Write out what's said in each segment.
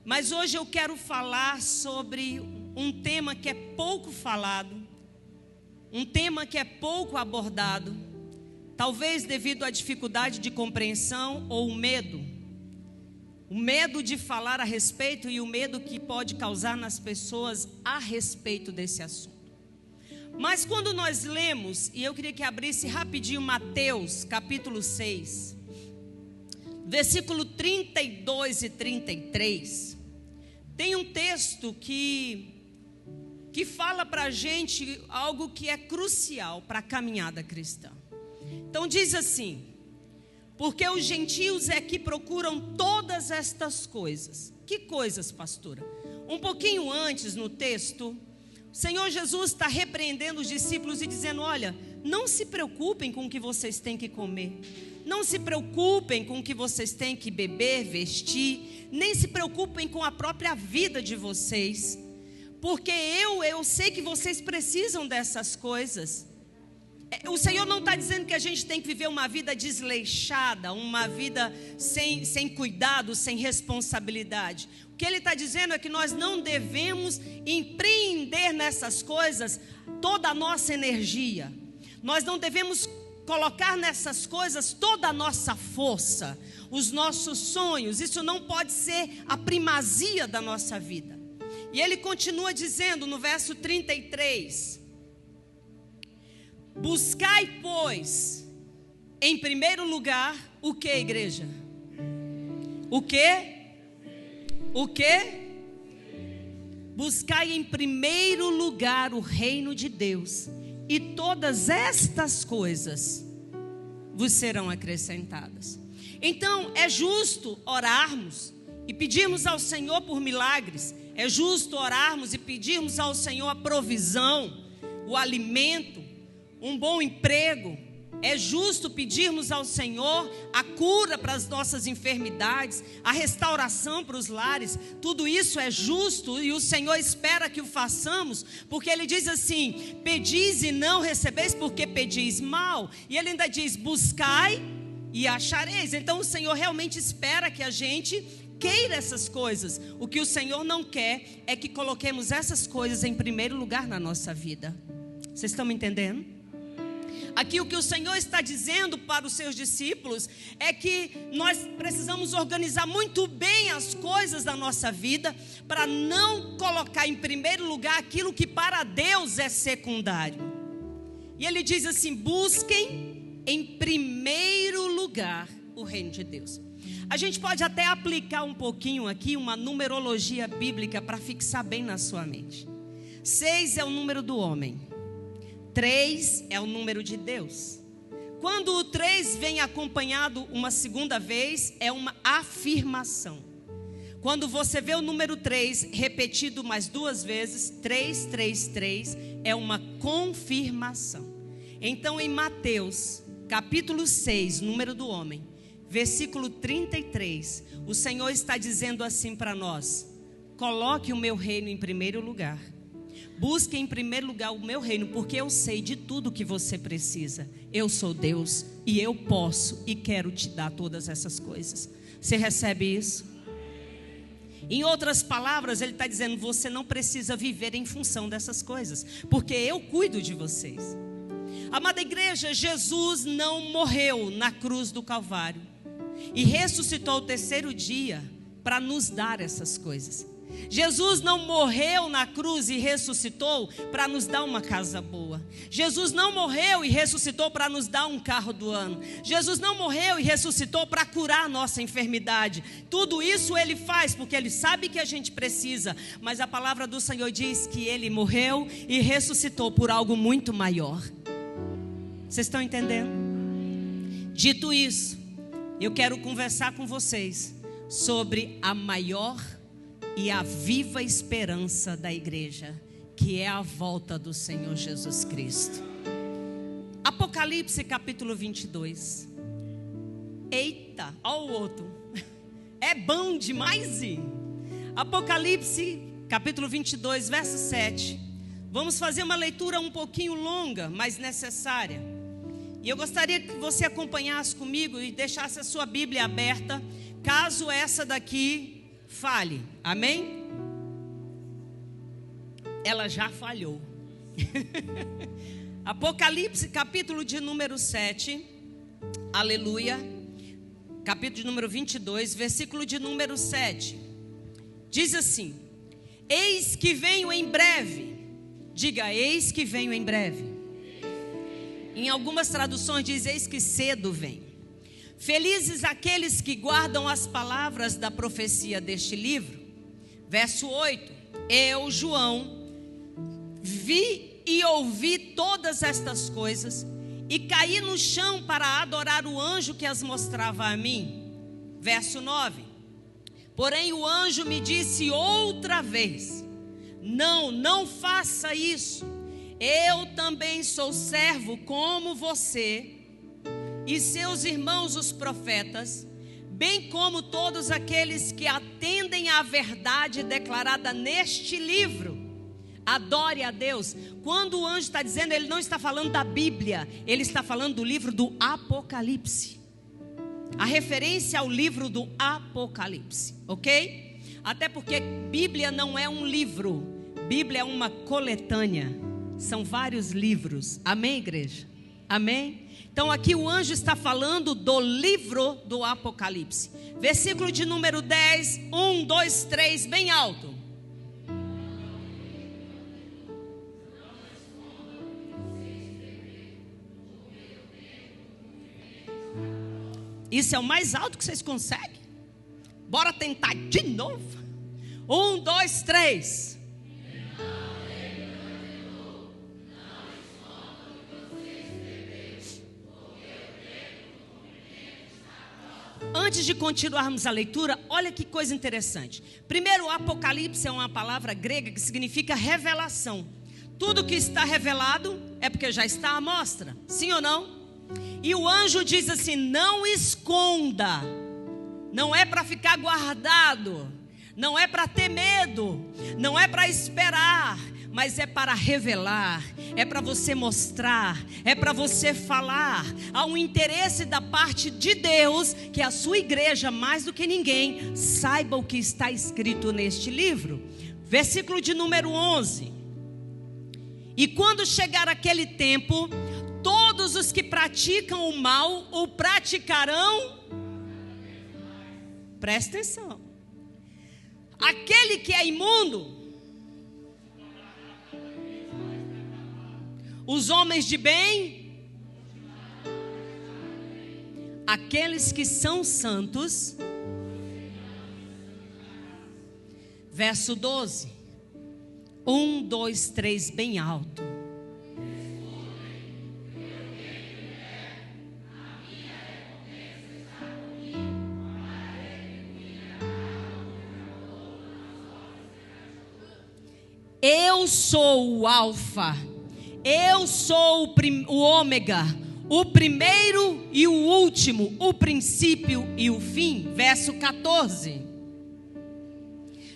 Mas hoje eu quero falar sobre um tema que é pouco falado, um tema que é pouco abordado, talvez devido à dificuldade de compreensão ou o medo de falar a respeito e o medo que pode causar nas pessoas a respeito desse assunto. Mas quando nós lemos, e eu queria que abrisse rapidinho Mateus capítulo 6, versículo 32 e 33, tem um texto que fala para a gente algo que é crucial para a caminhada cristã. Então diz assim: porque os gentios é que procuram todas estas coisas. Que coisas, pastora? Um pouquinho antes no texto, o Senhor Jesus está repreendendo os discípulos e dizendo: olha, não se preocupem com o que vocês têm que comer, não se preocupem com o que vocês têm que beber, vestir, nem se preocupem com a própria vida de vocês, porque eu sei que vocês precisam dessas coisas. O Senhor não está dizendo que a gente tem que viver uma vida desleixada, uma vida sem cuidado, sem responsabilidade. O que Ele está dizendo é que nós não devemos empreender nessas coisas toda a nossa energia. Nós não devemos colocar nessas coisas toda a nossa força, os nossos sonhos. Isso não pode ser a primazia da nossa vida. E Ele continua dizendo no verso 33... buscai, pois, em primeiro lugar, o que, igreja? O que? O que? Buscai em primeiro lugar o reino de Deus, e todas estas coisas vos serão acrescentadas. Então, é justo orarmos e pedirmos ao Senhor por milagres. É justo orarmos e pedirmos ao Senhor a provisão, o alimento, um bom emprego. É justo pedirmos ao Senhor a cura para as nossas enfermidades, a restauração para os lares. Tudo isso é justo e o Senhor espera que o façamos, porque Ele diz assim: pedis e não recebeis, porque pedis mal. E Ele ainda diz: buscai e achareis. Então o Senhor realmente espera que a gente queira essas coisas. O que o Senhor não quer é que coloquemos essas coisas em primeiro lugar na nossa vida. Vocês estão me entendendo? Aqui o que o Senhor está dizendo para os seus discípulos é que nós precisamos organizar muito bem as coisas da nossa vida, para não colocar em primeiro lugar aquilo que para Deus é secundário. E Ele diz assim: busquem em primeiro lugar o reino de Deus. A gente pode até aplicar um pouquinho aqui uma numerologia bíblica para fixar bem na sua mente. 6 é o número do homem, 3 é o número de Deus. Quando o 3 vem acompanhado uma segunda vez, é uma afirmação. Quando você vê o número 3 repetido mais 2 vezes, 3, 3, 3, é uma confirmação. Então em Mateus capítulo 6, número do homem, versículo 33, o Senhor está dizendo assim para nós: coloque o meu reino em primeiro lugar. Busque em primeiro lugar o meu reino, porque eu sei de tudo que você precisa. Eu sou Deus e eu posso e quero te dar todas essas coisas. Você recebe isso? Em outras palavras, Ele está dizendo: você não precisa viver em função dessas coisas, porque eu cuido de vocês. Amada igreja, Jesus não morreu na cruz do Calvário e ressuscitou ao terceiro dia para nos dar essas coisas. Jesus não morreu na cruz e ressuscitou para nos dar uma casa boa. Jesus não morreu e ressuscitou para nos dar um carro do ano. Jesus não morreu e ressuscitou para curar a nossa enfermidade. Tudo isso Ele faz porque Ele sabe que a gente precisa. Mas a palavra do Senhor diz que Ele morreu e ressuscitou por algo muito maior. Vocês estão entendendo? Dito isso, eu quero conversar com vocês sobre a maior e a viva esperança da igreja, que é a volta do Senhor Jesus Cristo. Apocalipse capítulo 22. Eita, olha o outro. É bom demais. Apocalipse capítulo 22, verso 7. Vamos fazer uma leitura um pouquinho longa, mas necessária. E eu gostaria que você acompanhasse comigo e deixasse a sua Bíblia aberta, caso essa daqui falhe. Amém? Ela já falhou. Apocalipse, capítulo de número 7. Aleluia. Capítulo de número 22, versículo de número 7. Diz assim: eis que venho em breve. Diga, eis que venho em breve. Em algumas traduções diz, eis que cedo vem. Felizes aqueles que guardam as palavras da profecia deste livro. Verso 8. Eu, João, vi e ouvi todas estas coisas e caí no chão para adorar o anjo que as mostrava a mim. Verso 9. Porém o anjo me disse outra vez: não faça isso. Eu também sou servo como você e seus irmãos os profetas, bem como todos aqueles que atendem à verdade declarada neste livro. Adore a Deus. Quando o anjo está dizendo, ele não está falando da Bíblia, ele está falando do livro do Apocalipse. A referência ao livro do Apocalipse, ok? Até porque Bíblia não é um livro, Bíblia é uma coletânea. São vários livros. Amém, igreja? Amém? Então aqui o anjo está falando do livro do Apocalipse. Versículo de número 10, 1, 2, 3, bem alto. Isso é o mais alto que vocês conseguem? Bora tentar de novo. 1, 2, 3. Antes de continuarmos a leitura, olha que coisa interessante. Primeiro, o Apocalipse é uma palavra grega que significa revelação. Tudo que está revelado é porque já está à mostra. Sim ou não? E o anjo diz assim: não esconda. Não é para ficar guardado. Não é para ter medo. Não é para esperar. Mas é para revelar, é para você mostrar, é para você falar. Há um interesse da parte de Deus que a sua igreja, mais do que ninguém, saiba o que está escrito neste livro. Versículo de número 11. E quando chegar aquele tempo, todos os que praticam o mal o praticarão. Presta atenção. Aquele que é imundo, os homens de bem, aqueles que são santos. Verso 12. 1, 2, 3, bem alto. Eu sou o Alfa. Eu sou o ômega, o primeiro e o último, o princípio e o fim. Verso 14.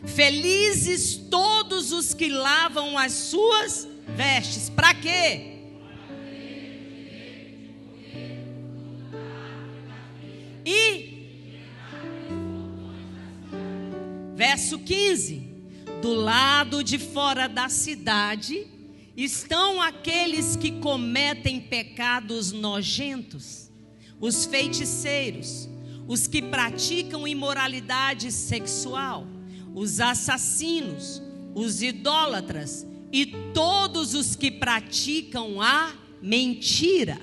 Felizes todos os que lavam as suas vestes. Para quê? E verso 15. Do lado de fora da cidade estão aqueles que cometem pecados nojentos, os feiticeiros, os que praticam imoralidade sexual, os assassinos, os idólatras e todos os que praticam a mentira.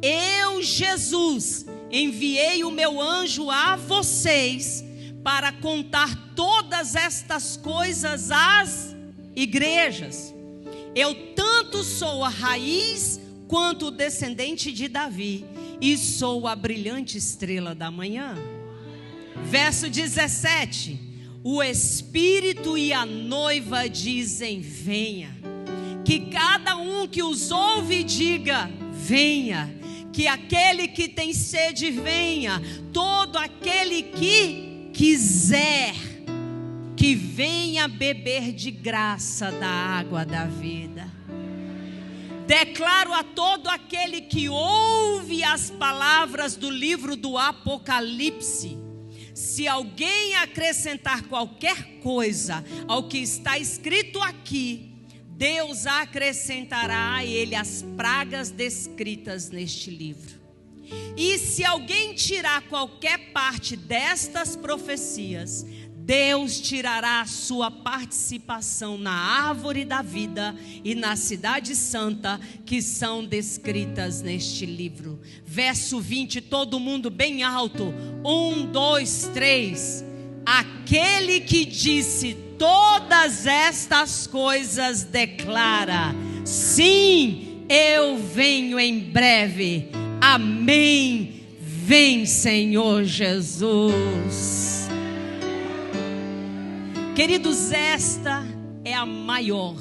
Eu, Jesus, enviei o meu anjo a vocês para contar todas estas coisas às igrejas. Eu tanto sou a raiz quanto o descendente de Davi, e sou a brilhante estrela da manhã. Verso 17. O Espírito e a noiva dizem: venha. Que cada um que os ouve diga: venha. Que aquele que tem sede venha. Todo aquele que quiser, que venha beber de graça da água da vida. Declaro a todo aquele que ouve as palavras do livro do Apocalipse: Se alguém acrescentar qualquer coisa ao que está escrito aqui, Deus acrescentará a ele as pragas descritas neste livro. E se alguém tirar qualquer parte destas profecias, Deus tirará a sua participação na árvore da vida e na cidade santa que são descritas neste livro. Verso 20, todo mundo bem alto. 1, 2, 3. Aquele que disse todas estas coisas declara: sim, eu venho em breve. Amém. Vem, Senhor Jesus. Queridos, esta é a maior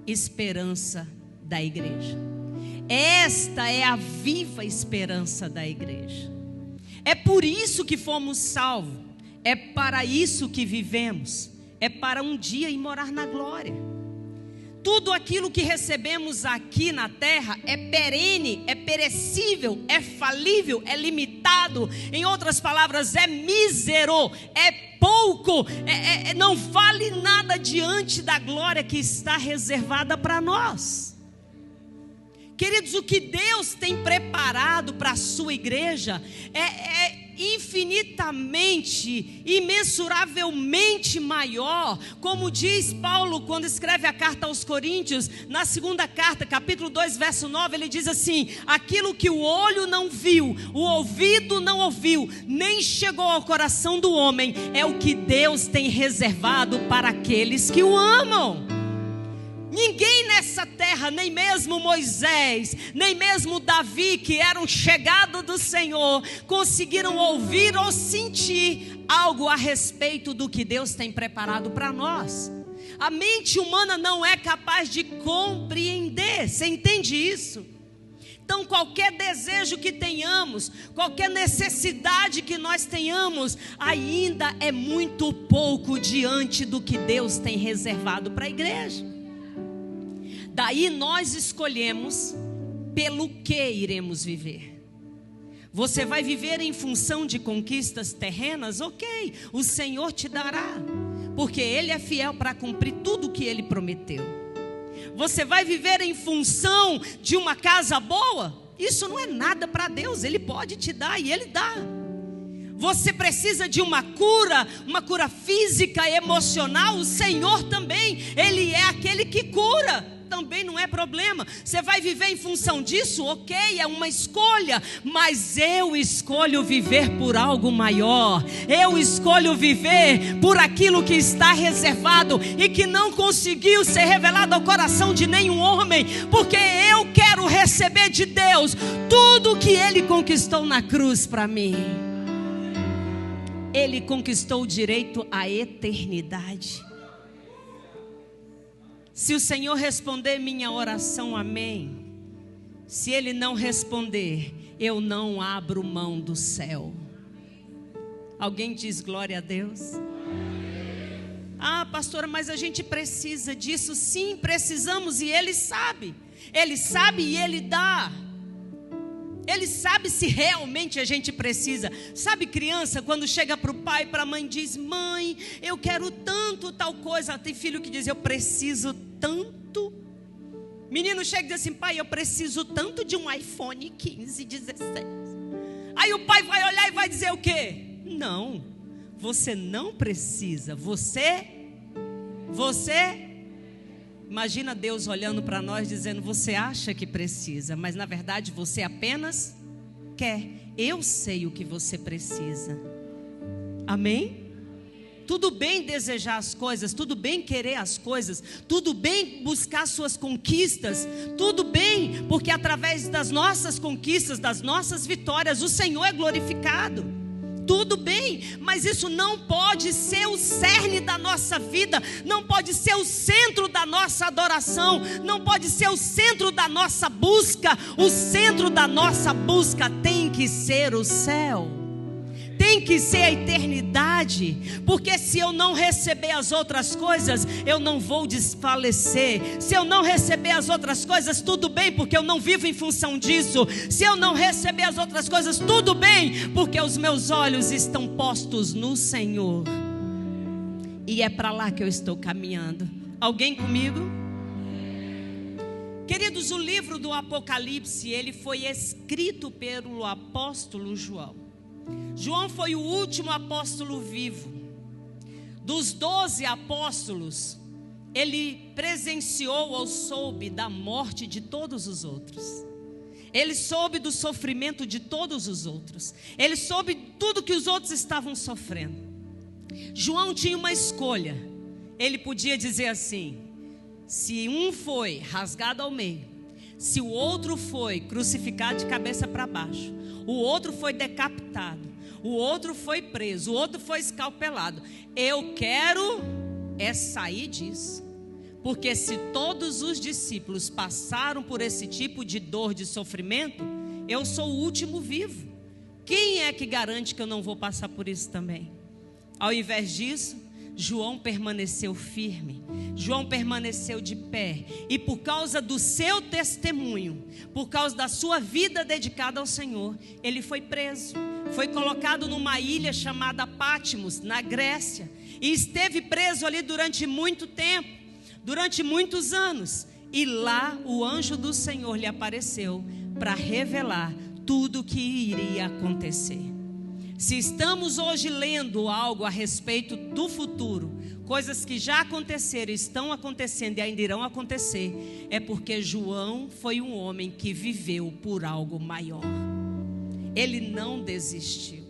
esperança da igreja. Esta é a viva esperança da igreja. É por isso que fomos salvos. É para isso que vivemos. É para um dia ir morar na glória. Tudo aquilo que recebemos aqui na terra é perene, é perecível, é falível, é limitado. Em outras palavras, é mísero, é pouco, não vale nada diante da glória que está reservada para nós. Queridos, o que Deus tem preparado para a sua igreja é infinitamente, imensuravelmente maior. Como diz Paulo quando escreve a carta aos Coríntios, na segunda carta, capítulo 2, verso 9, ele diz assim: aquilo que o olho não viu, o ouvido não ouviu, nem chegou ao coração do homem, é o que Deus tem reservado para aqueles que o amam. Ninguém nessa terra, nem mesmo Moisés, nem mesmo Davi, que eram chegados do Senhor, conseguiram ouvir ou sentir algo a respeito do que Deus tem preparado para nós. A mente humana não é capaz de compreender. Você entende isso? Então, qualquer desejo que tenhamos, qualquer necessidade que nós tenhamos, ainda é muito pouco diante do que Deus tem reservado para a igreja. Daí nós escolhemos pelo que iremos viver. Você vai viver em função de conquistas terrenas? Ok, o Senhor te dará, porque Ele é fiel para cumprir tudo o que Ele prometeu. Você vai viver em função de uma casa boa? Isso não é nada para Deus, Ele pode te dar e Ele dá. Você precisa de uma cura física, emocional? O Senhor também, Ele é aquele que cura. Também não é problema. Você vai viver em função disso? Ok, é uma escolha. Mas eu escolho viver por algo maior. Eu escolho viver por aquilo que está reservado e que não conseguiu ser revelado ao coração de nenhum homem. Porque eu quero receber de Deus tudo que Ele conquistou na cruz para mim. Ele conquistou o direito à eternidade. Se o Senhor responder minha oração, amém. Se Ele não responder, eu não abro mão do céu. Alguém diz glória a Deus? Ah, pastora, mas a gente precisa disso. Sim, precisamos, e Ele sabe. Ele sabe e Ele dá. Ele sabe se realmente a gente precisa. Sabe criança, quando chega para o pai e para a mãe, diz: mãe, eu quero tanto tal coisa. Tem filho que diz: eu preciso tanto. Menino chega e diz assim: pai, eu preciso tanto de um iPhone 15, 16. Aí o pai vai olhar e vai dizer o quê? Não, você não precisa. Você imagina Deus olhando para nós dizendo: você acha que precisa, mas na verdade você apenas quer. Eu sei o que você precisa. Amém? Tudo bem desejar as coisas, tudo bem querer as coisas, tudo bem buscar suas conquistas, tudo bem, porque através das nossas conquistas, das nossas vitórias, o Senhor é glorificado. Tudo bem, mas isso não pode ser o cerne da nossa vida, não pode ser o centro da nossa adoração, não pode ser o centro da nossa busca. O centro da nossa busca tem que ser o céu. tem que ser a eternidade, porque se eu não receber as outras coisas, eu não vou desfalecer. Se eu não receber as outras coisas, tudo bem, porque eu não vivo em função disso. Se eu não receber as outras coisas, tudo bem, porque os meus olhos estão postos no Senhor, e é para lá que eu estou caminhando. Alguém comigo? Queridos, o livro do Apocalipse, ele foi escrito pelo apóstolo João. João foi o último apóstolo vivo. Dos 12 apóstolos, ele presenciou ou soube da morte de todos os outros. Ele soube do sofrimento de todos os outros. Ele soube tudo que os outros estavam sofrendo. João tinha uma escolha. Ele podia dizer assim: se um foi rasgado ao meio, se o outro foi crucificado de cabeça para baixo, o outro foi decapitado, o outro foi preso, o outro foi escalpelado, eu quero é sair disso. Porque se todos os discípulos passaram por esse tipo de dor, de sofrimento, eu sou o último vivo. Quem é que garante que eu não vou passar por isso também? Ao invés disso, João permaneceu firme, João permaneceu de pé, e por causa do seu testemunho, por causa da sua vida dedicada ao Senhor, ele foi preso, foi colocado numa ilha chamada Patmos, na Grécia, e esteve preso ali durante muito tempo, durante muitos anos, e lá o anjo do Senhor lhe apareceu para revelar tudo o que iria acontecer. Se estamos hoje lendo algo a respeito do futuro, coisas que já aconteceram, estão acontecendo e ainda irão acontecer, é porque João foi um homem que viveu por algo maior. Ele não desistiu.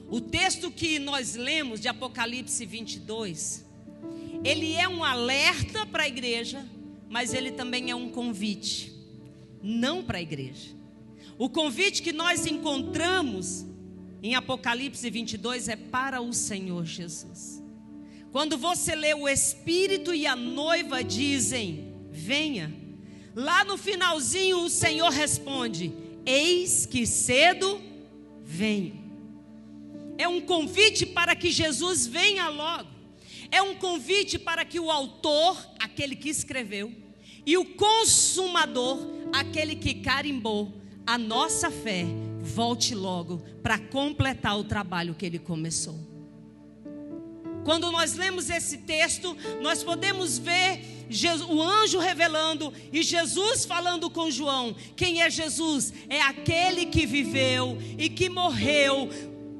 O texto que nós lemos de Apocalipse 22, ele é um alerta para a igreja, mas ele também é um convite, não para a igreja. O convite que nós encontramos em Apocalipse 22 é para o Senhor Jesus. Quando você lê o Espírito e a noiva dizem, venha, lá no finalzinho o Senhor responde, eis que cedo venho. É um convite para que Jesus venha logo. É um convite para que o autor, aquele que escreveu, e o consumador, aquele que carimbou a nossa fé, volte logo para completar o trabalho que ele começou. Quando nós lemos esse texto, nós podemos ver o anjo revelando e Jesus falando com João. Quem é Jesus? É aquele que viveu e que morreu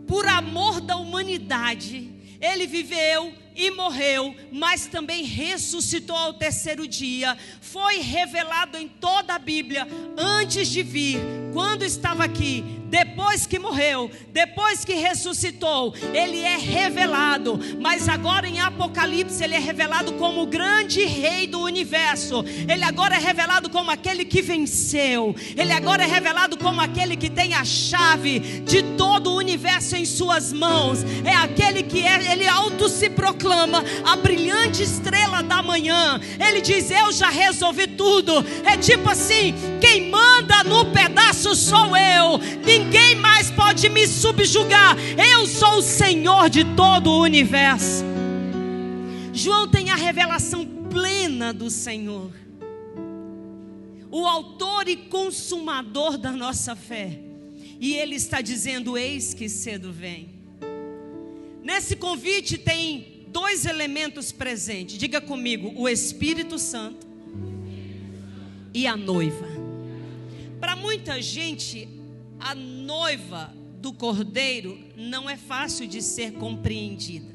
por amor da humanidade. Ele viveu e morreu, mas também ressuscitou ao terceiro dia. Foi revelado em toda a Bíblia, antes de vir, quando estava aqui, depois que morreu, depois que ressuscitou, ele é revelado. Mas agora em Apocalipse ele é revelado como o grande rei do universo. Ele agora é revelado como aquele que venceu. Ele agora é revelado como aquele que tem a chave de todo o universo em suas mãos. É aquele que ele auto se proclama a brilhante estrela da manhã. Ele diz, eu já resolvi tudo. É tipo assim, quem manda no pedaço sou eu. Ninguém mais pode me subjugar. Eu sou o Senhor de todo o universo. João tem a revelação plena do Senhor, o autor e consumador da nossa fé. E ele está dizendo, eis que cedo vem. Nesse convite tem dois elementos presentes. Diga comigo, o Espírito Santo e a noiva. Para muita gente, a noiva do Cordeiro não é fácil de ser compreendida.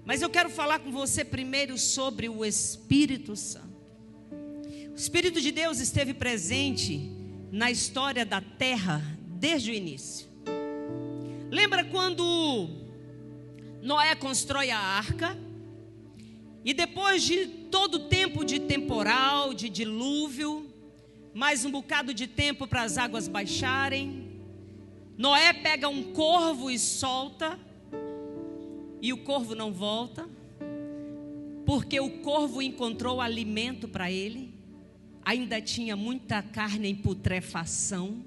Mas eu quero falar com você primeiro sobre o Espírito Santo. O Espírito de Deus esteve presente na história da terra desde o início. Lembra quando Noé constrói a arca? E depois de todo o tempo de temporal, de dilúvio, mais um bocado de tempo para as águas baixarem, Noé pega um corvo e solta, e o corvo não volta, porque o corvo encontrou alimento para ele. Ainda tinha muita carne em putrefação,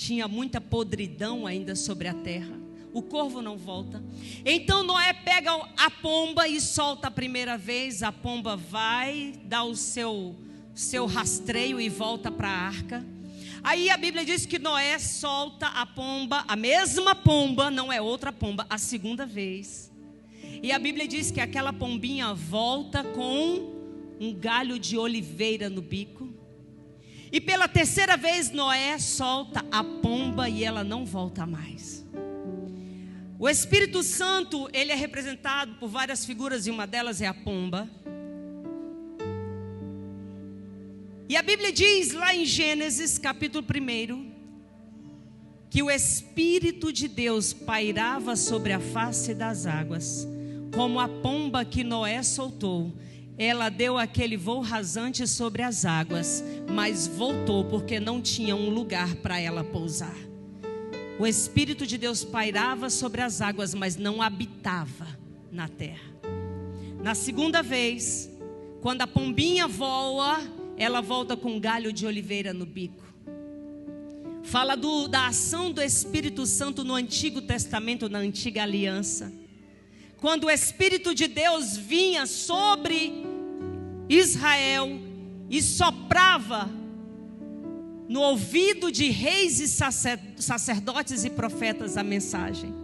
tinha muita podridão ainda sobre a terra. O corvo não volta. Então Noé pega a pomba e solta a primeira vez. A pomba vai, dá o seu rastreio e volta para a arca. Aí a Bíblia diz que Noé solta a pomba, a mesma pomba, não é outra pomba, a segunda vez. E a Bíblia diz que aquela pombinha volta com um galho de oliveira no bico. E pela terceira vez Noé solta a pomba e ela não volta mais. O Espírito Santo, ele é representado por várias figuras e uma delas é a pomba. E a Bíblia diz lá em Gênesis capítulo 1 que o Espírito de Deus pairava sobre a face das águas, como a pomba que Noé soltou. Ela deu aquele voo rasante sobre as águas, mas voltou porque não tinha um lugar para ela pousar. O Espírito de Deus pairava sobre as águas, mas não habitava na terra. Na segunda vez, quando a pombinha voa, ela volta com um galho de oliveira no bico. Fala da ação do Espírito Santo no Antigo Testamento, na Antiga Aliança. Quando o Espírito de Deus vinha sobre Israel e soprava no ouvido de reis e sacerdotes e profetas a mensagem.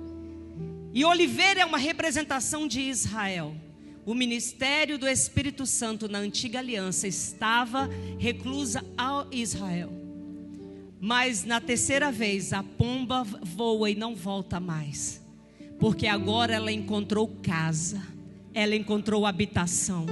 E oliveira é uma representação de Israel. O ministério do Espírito Santo na Antiga Aliança estava reclusa a Israel. Mas na terceira vez a pomba voa e não volta mais. Porque agora ela encontrou casa, ela encontrou habitação.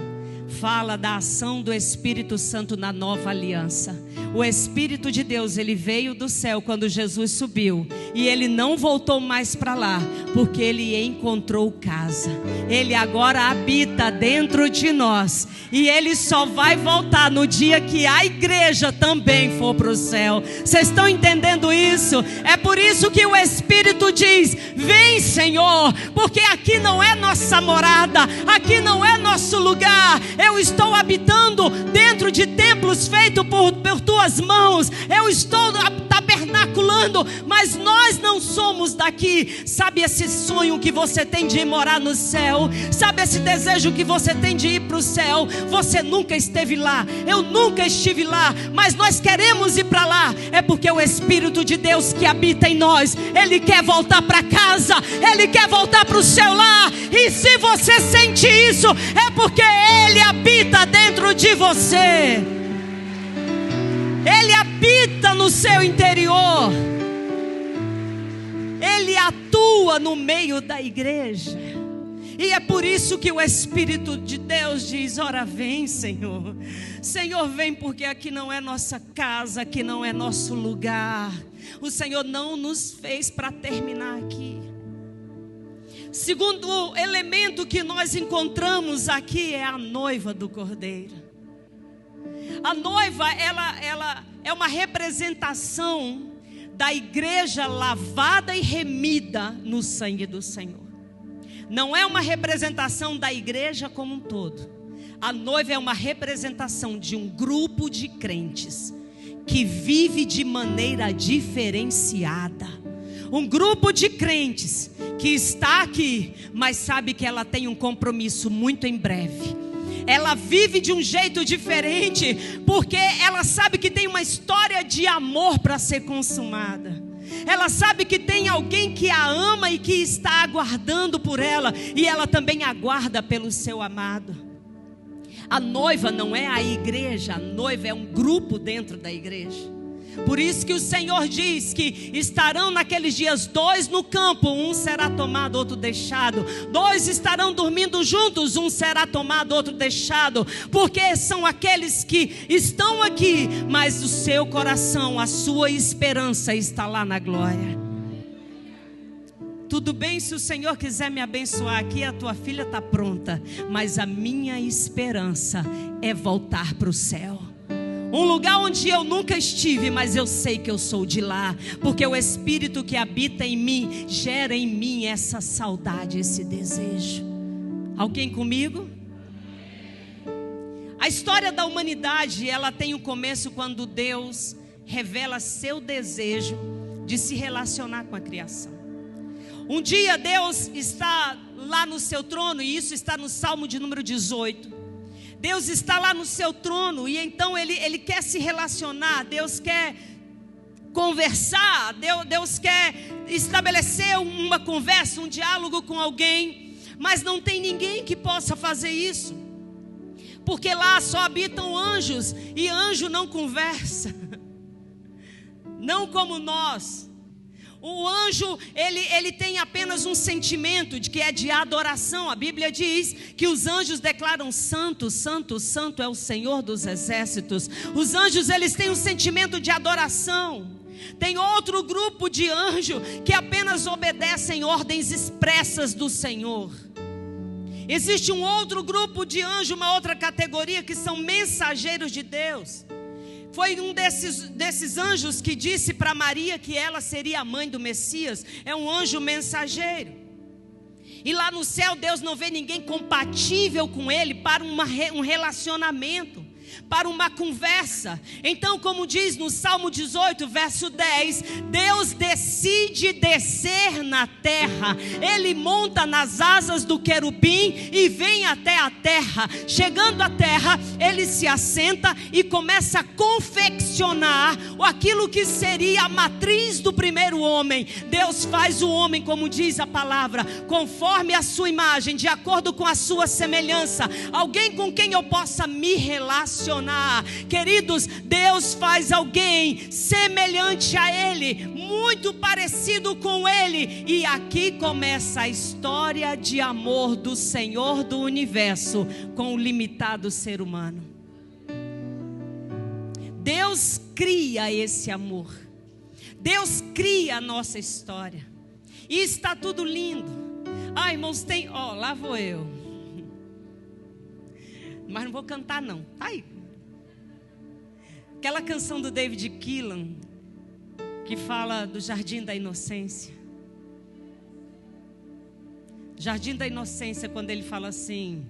Fala da ação do Espírito Santo na nova aliança. O Espírito de Deus, ele veio do céu quando Jesus subiu. E ele não voltou mais para lá, porque ele encontrou casa. Ele agora habita dentro de nós. E ele só vai voltar no dia que a igreja também for para o céu. Vocês estão entendendo isso? É por isso que o Espírito diz: vem, Senhor, porque aqui não é nossa morada, aqui não é nosso lugar. Eu estou habitando dentro de templos feitos por tuas mãos. Eu estou tabernaculando, mas nós não somos daqui. Sabe esse sonho que você tem de ir morar no céu? Sabe esse desejo que você tem de ir para o céu? Você nunca esteve lá, eu nunca estive lá, mas nós queremos ir para lá. É porque o Espírito de Deus que habita em nós, ele quer voltar para casa, ele quer voltar para o seu lar. E se você sente isso, é porque ele habita dentro de você. Ele habita no seu interior. Ele atua no meio da igreja. E é por isso que o Espírito de Deus diz: ora vem, Senhor. Senhor, vem, porque aqui não é nossa casa, aqui não é nosso lugar. O Senhor não nos fez para terminar aqui. Segundo elemento que nós encontramos aqui é a noiva do Cordeiro. A noiva, ela é uma representação da igreja lavada e remida no sangue do Senhor. Não é uma representação da igreja como um todo. A noiva é uma representação de um grupo de crentes que vive de maneira diferenciada. Um grupo de crentes que está aqui, mas sabe que ela tem um compromisso muito em breve. Ela vive de um jeito diferente, porque ela sabe que tem uma história de amor para ser consumada. Ela sabe que tem alguém que a ama e que está aguardando por ela, e ela também aguarda pelo seu amado. A noiva não é a igreja, a noiva é um grupo dentro da igreja. Por isso que o Senhor diz que estarão naqueles dias 2 no campo, um será tomado, outro deixado. 2 estarão dormindo juntos, um será tomado, outro deixado. Porque são aqueles que estão aqui, mas o seu coração, a sua esperança está lá na glória. Tudo bem se o Senhor quiser me abençoar aqui, a tua filha está pronta. Mas a minha esperança é voltar para o céu. Um lugar onde eu nunca estive, mas eu sei que eu sou de lá. Porque o Espírito que habita em mim gera em mim essa saudade, esse desejo. Alguém comigo? A história da humanidade, ela tem um começo quando Deus revela seu desejo de se relacionar com a criação. Um dia Deus está lá no seu trono, e isso está no Salmo de número 18. Deus está lá no seu trono, e então Ele quer se relacionar, Deus quer conversar, Deus quer estabelecer uma conversa, um diálogo com alguém, mas não tem ninguém que possa fazer isso, porque lá só habitam anjos, e anjo não conversa, não como nós. O anjo, ele tem apenas um sentimento de que é de adoração. A Bíblia diz que os anjos declaram: santo, santo, santo é o Senhor dos exércitos. Os anjos, eles têm um sentimento de adoração. Tem outro grupo de anjo que apenas obedecem ordens expressas do Senhor. Existe um outro grupo de anjo, uma outra categoria, que são mensageiros de Deus. Foi um desses anjos que disse para Maria que ela seria a mãe do Messias. É um anjo mensageiro. E lá no céu Deus não vê ninguém compatível com ele para um relacionamento, para uma conversa. Então, como diz no Salmo 18, verso 10, Deus decide descer na terra. Ele monta nas asas do querubim e vem até a terra. Chegando à terra, ele se assenta e começa a confeccionar aquilo que seria a matriz do primeiro homem. Deus faz o homem, como diz a palavra, conforme a sua imagem, de acordo com a sua semelhança. Alguém com quem eu possa me relacionar. Queridos, Deus faz alguém semelhante a Ele, muito parecido com Ele. E aqui começa a história de amor do Senhor do universo com o limitado ser humano. Deus cria esse amor. Deus cria a nossa história. E está tudo lindo. Ah, irmãos, tem... lá vou eu. Mas não vou cantar não. Tá aí. Aquela canção do David Keelan, que fala do Jardim da Inocência. Jardim da Inocência, quando ele fala assim: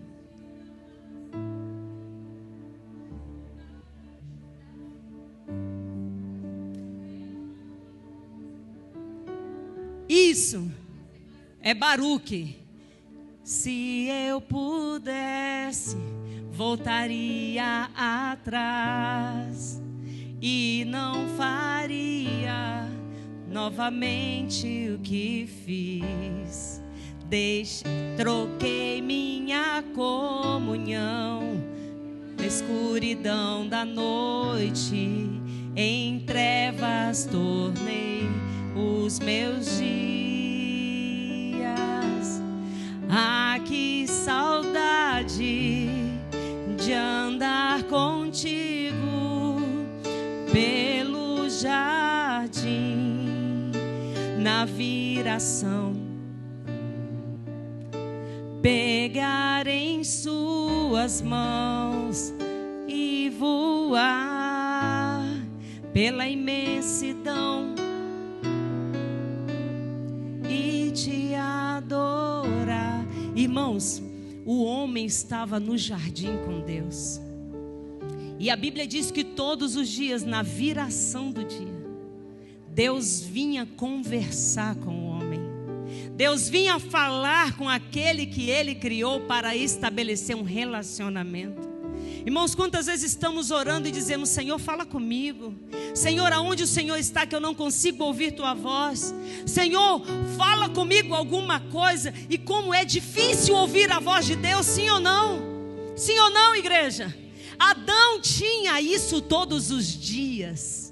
isso é Baruque. Se eu pudesse, voltaria atrás e não faria novamente o que fiz. Troquei minha comunhão na escuridão da noite, em trevas tornei os meus dias. Ah, que saudade de andar contigo pelo jardim, na viração, pegar em suas mãos e voar pela imensidão e te adorar. Irmãos, o homem estava no jardim com Deus. E a Bíblia diz que todos os dias, na viração do dia, Deus vinha conversar com o homem. Deus vinha falar com aquele que Ele criou para estabelecer um relacionamento. Irmãos, quantas vezes estamos orando e dizemos: Senhor, fala comigo. Senhor, aonde o Senhor está que eu não consigo ouvir Tua voz? Senhor, fala comigo alguma coisa. E como é difícil ouvir a voz de Deus, sim ou não? Sim ou não, igreja? Adão tinha isso todos os dias.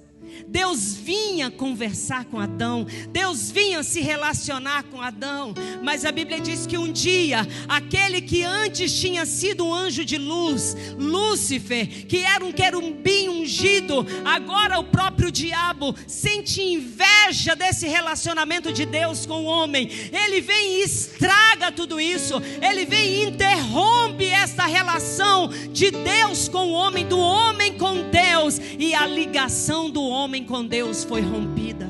Deus vinha conversar com Adão, Deus vinha se relacionar com Adão. Mas a Bíblia diz que um dia, aquele que antes tinha sido um anjo de luz, Lúcifer, que era um querubim ungido, agora o próprio diabo sente inveja desse relacionamento de Deus com o homem. Ele vem e estraga tudo isso. Ele vem e interrompe esta relação de Deus com o homem, do homem com Deus, e a ligação do homem com Deus foi rompida.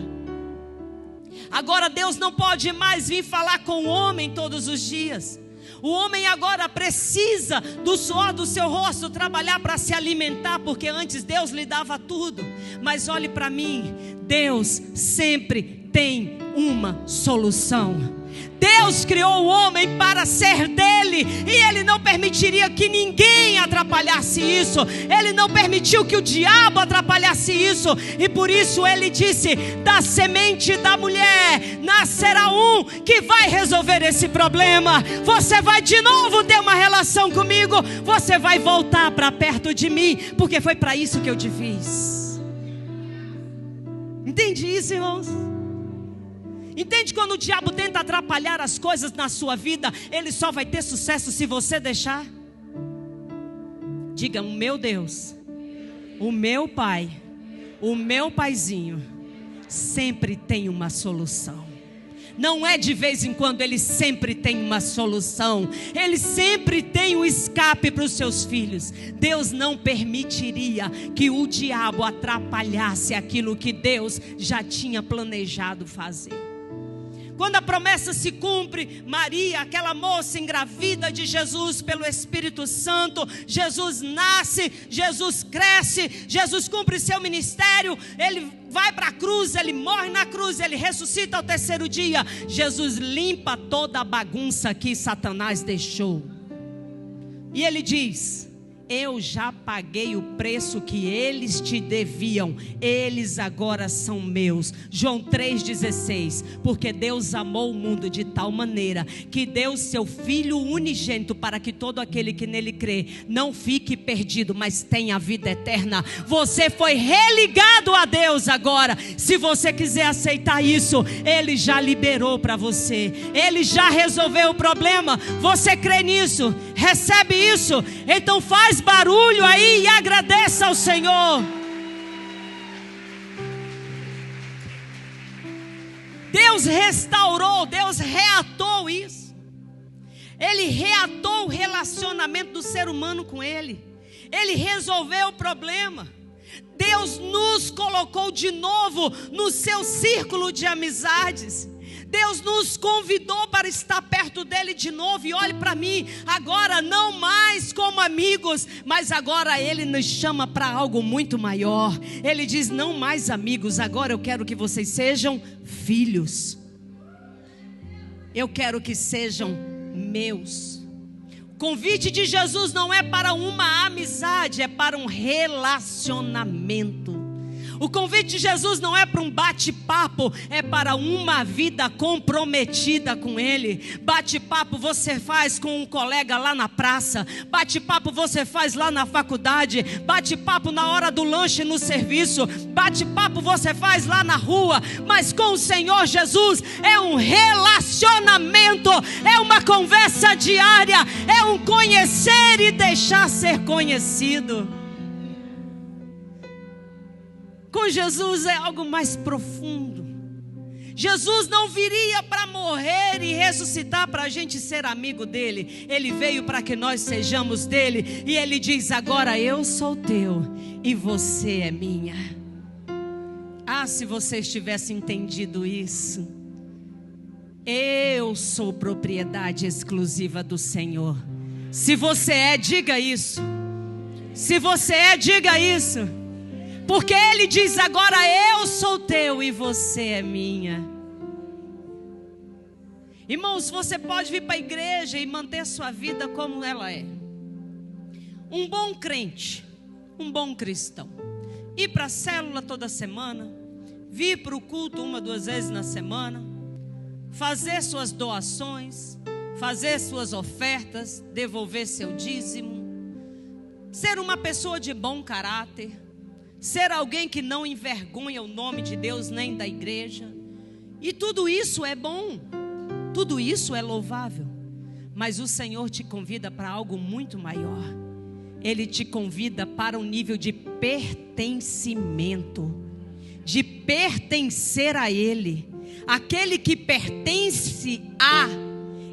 Agora Deus não pode mais vir falar com o homem todos os dias. O homem agora precisa do suor do seu rosto trabalhar para se alimentar, porque antes Deus lhe dava tudo. Mas olhe para mim, Deus sempre tem uma solução. Deus criou o homem para ser dele, e Ele não permitiria que ninguém atrapalhasse isso. Ele não permitiu que o diabo atrapalhasse isso. E por isso Ele disse: da semente da mulher nascerá um que vai resolver esse problema. Você vai de novo ter uma relação comigo. Você vai voltar para perto de mim, porque foi para isso que eu te fiz. Entende isso, irmãos? Entende? Quando o diabo tenta atrapalhar as coisas na sua vida, ele só vai ter sucesso se você deixar. Diga: o meu Deus, o meu Pai, o meu paizinho sempre tem uma solução. Não é de vez em quando, Ele sempre tem uma solução. Ele sempre tem um escape para os seus filhos. Deus não permitiria que o diabo atrapalhasse aquilo que Deus já tinha planejado fazer. Quando a promessa se cumpre, Maria, aquela moça engravida de Jesus pelo Espírito Santo, Jesus nasce, Jesus cresce, Jesus cumpre seu ministério, Ele vai para a cruz, Ele morre na cruz, Ele ressuscita ao terceiro dia. Jesus limpa toda a bagunça que Satanás deixou. E Ele diz: eu já paguei o preço que eles te deviam, eles agora são meus. João 3,16. Porque Deus amou o mundo de tal maneira que deu seu Filho unigênito, para que todo aquele que nele crê não fique perdido, mas tenha a vida eterna. Você foi religado a Deus agora. Se você quiser aceitar isso, Ele já liberou para você, Ele já resolveu o problema. Você crê nisso? Recebe isso? Então faz barulho aí e agradeça ao Senhor. Deus restaurou, Deus reatou isso. Ele reatou o relacionamento do ser humano com Ele. Ele resolveu o problema. Deus nos colocou de novo no seu círculo de amizades. Deus nos convidou para estar perto dele de novo. E olhe para mim, agora não mais como amigos, mas agora Ele nos chama para algo muito maior. Ele diz: não mais amigos, agora eu quero que vocês sejam filhos. Eu quero que sejam meus. O convite de Jesus não é para uma amizade, é para um relacionamento. O convite de Jesus não é para um bate-papo, é para uma vida comprometida com Ele. Bate-papo você faz com um colega lá na praça, bate-papo você faz lá na faculdade, bate-papo na hora do lanche no serviço, bate-papo você faz lá na rua. Mas com o Senhor Jesus é um relacionamento, é uma conversa diária, é um conhecer e deixar ser conhecido. Com Jesus é algo mais profundo. Jesus não viria para morrer e ressuscitar para a gente ser amigo dele. Ele veio para que nós sejamos dele. E ele diz: agora eu sou teu e você é minha. Ah, se vocês tivessem entendido isso. Eu sou propriedade exclusiva do Senhor. Se você é, diga isso. Se você é, diga isso. Porque Ele diz: agora eu sou teu e você é minha. Irmãos, você pode vir para a igreja e manter sua vida como ela é. Um bom crente, um bom cristão. Ir para a célula toda semana, vir para o culto 1 ou 2 vezes na semana, fazer suas doações, fazer suas ofertas, devolver seu dízimo, ser uma pessoa de bom caráter, ser alguém que não envergonha o nome de Deus nem da igreja. E tudo isso é bom, tudo isso é louvável. Mas o Senhor te convida para algo muito maior. Ele te convida para um nível de pertencimento, de pertencer a Ele. Aquele que pertence a,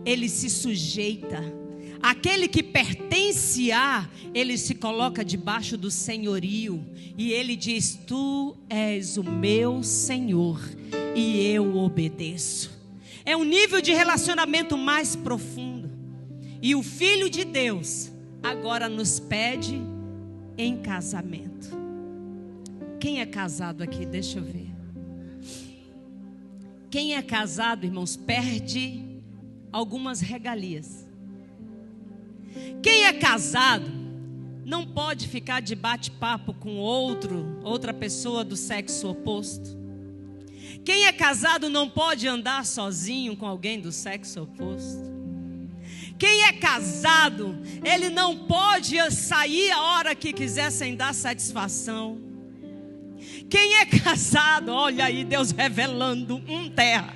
ele se sujeita. Aquele que pertence a, ele se coloca debaixo do senhorio. E ele diz: tu és o meu Senhor e eu obedeço. É um nível de relacionamento mais profundo. E o Filho de Deus agora nos pede em casamento. Quem é casado aqui? Deixa eu ver. Quem é casado, irmãos, perde algumas regalias. Quem é casado não pode ficar de bate-papo com outra pessoa do sexo oposto. Quem é casado não pode andar sozinho com alguém do sexo oposto. Quem é casado, ele não pode sair a hora que quiser sem dar satisfação. Quem é casado, olha aí Deus revelando terra.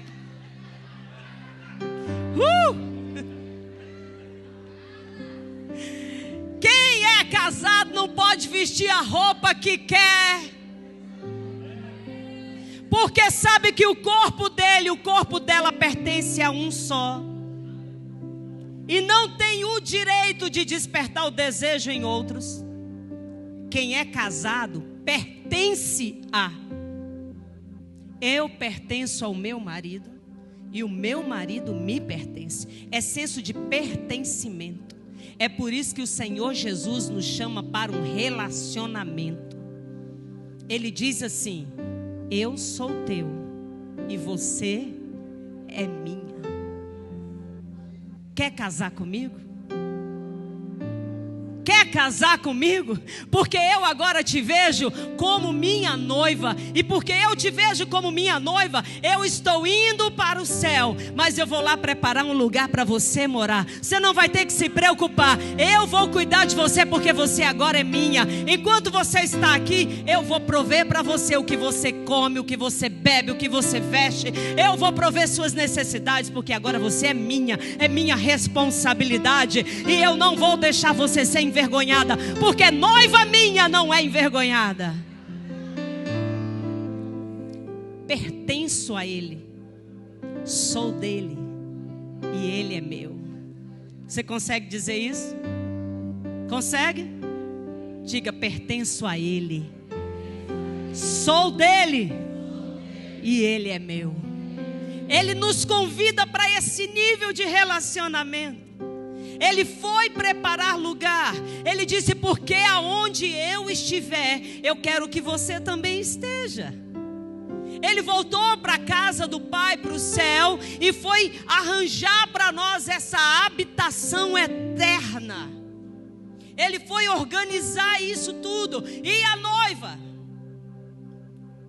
Quem é casado não pode vestir a roupa que quer, porque sabe que o corpo dele, o corpo dela pertence a um só. E não tem o direito de despertar o desejo em outros. Quem é casado pertence a. Eu pertenço ao meu marido e o meu marido me pertence. É senso de pertencimento. É por isso que o Senhor Jesus nos chama para um relacionamento. Ele diz assim: eu sou teu e você é minha. Quer casar comigo? Quer casar comigo? Porque eu agora te vejo como minha noiva. E porque eu te vejo como minha noiva, eu estou indo para o céu. Mas eu vou lá preparar um lugar para você morar. Você não vai ter que se preocupar. Eu vou cuidar de você porque você agora é minha. Enquanto você está aqui, eu vou prover para você o que você come, o que você bebe, o que você veste. Eu vou prover suas necessidades porque agora você é minha responsabilidade. E eu não vou deixar você ser envergonhada, porque noiva minha não é envergonhada. Pertenço a Ele, sou dele e Ele é meu. Você consegue dizer isso? Consegue? Diga: pertenço a Ele, sou dele e Ele é meu. Ele nos convida para esse nível de relacionamento. Ele foi preparar lugar. Ele disse: porque aonde eu estiver, eu quero que você também esteja. Ele voltou para a casa do Pai, para o céu, e foi arranjar para nós essa habitação eterna. Ele foi organizar isso tudo. E a noiva?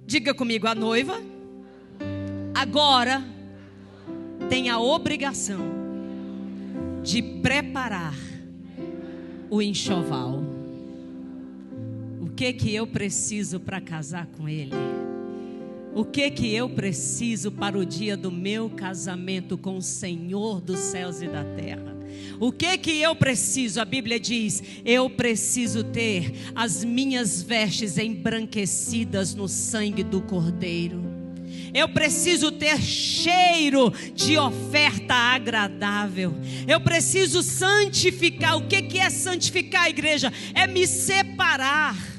Diga comigo: a noiva agora tem a obrigação de preparar o enxoval. O que eu preciso para casar com Ele? O que eu preciso para o dia do meu casamento com o Senhor dos céus e da terra? O que eu preciso? A Bíblia diz: eu preciso ter as minhas vestes embranquecidas no sangue do Cordeiro. Eu preciso ter cheiro de oferta agradável. Eu preciso santificar. O que é santificar, igreja? É me separar.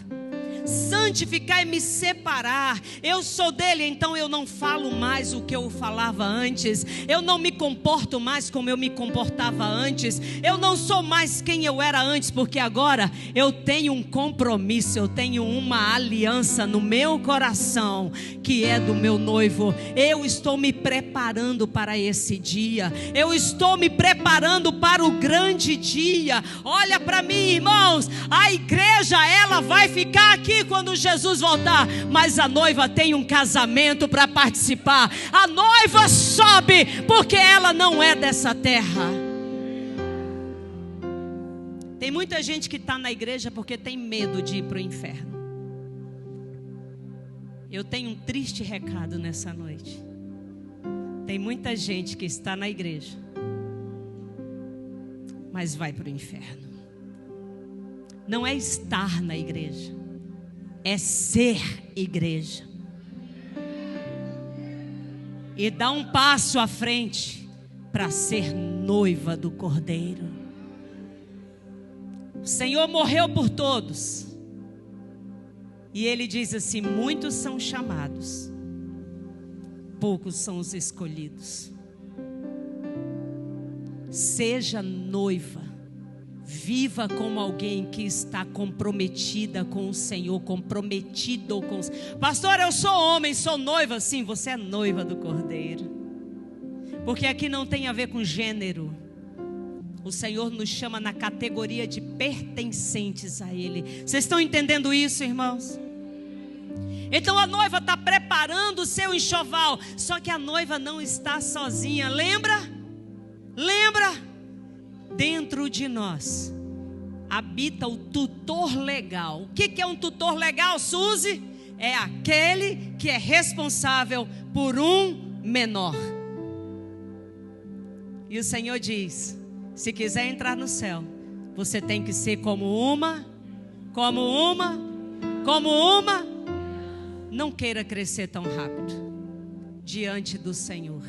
Santificar é me separar. Eu sou dele, então eu não falo mais o que eu falava antes. Eu não me comporto mais como eu me comportava antes. Eu não sou mais quem eu era antes, porque agora eu tenho um compromisso, eu tenho uma aliança no meu coração, que é do meu noivo. Eu estou me preparando para esse dia. Eu estou me preparando para o grande dia. Olha para mim, irmãos. A igreja, ela vai ficar aqui quando Jesus voltar, mas a noiva tem um casamento para participar. A noiva sobe porque ela não é dessa terra. Tem muita gente que está na igreja porque tem medo de ir para o inferno. Eu tenho um triste recado nessa noite. Tem muita gente que está na igreja, mas vai para o inferno. Não é estar na igreja, é ser igreja. E dar um passo à frente para ser noiva do Cordeiro. O Senhor morreu por todos. E Ele diz assim: muitos são chamados, poucos são os escolhidos. Seja noiva. Viva como alguém que está comprometida com o Senhor, comprometido com o Senhor. Pastor, eu sou homem, sou noiva. Sim, você é noiva do Cordeiro. Porque aqui não tem a ver com gênero. O Senhor nos chama na categoria de pertencentes a Ele. Vocês estão entendendo isso, irmãos? Então a noiva está preparando o seu enxoval. Só que a noiva não está sozinha. Lembra? Dentro de nós habita o tutor legal. O que é um tutor legal, Suzy? É aquele que é responsável por um menor. E o Senhor diz: se quiser entrar no céu, você tem que ser como uma. Não queira crescer tão rápido diante do Senhor.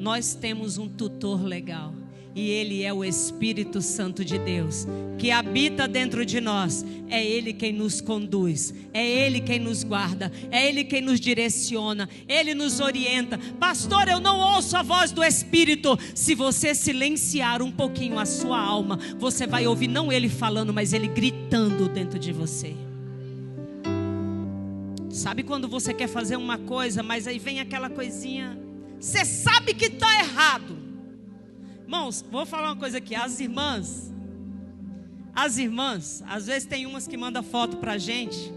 Nós temos um tutor legal. E Ele é o Espírito Santo de Deus, que habita dentro de nós. É Ele quem nos conduz, é Ele quem nos guarda, é Ele quem nos direciona, Ele nos orienta. Pastor, eu não ouço a voz do Espírito. Se você silenciar um pouquinho a sua alma, você vai ouvir não Ele falando, mas Ele gritando dentro de você. Sabe quando você quer fazer uma coisa, mas aí vem aquela coisinha, você sabe que está errado. Irmãos, vou falar uma coisa aqui. As irmãs, às vezes tem umas que mandam foto pra gente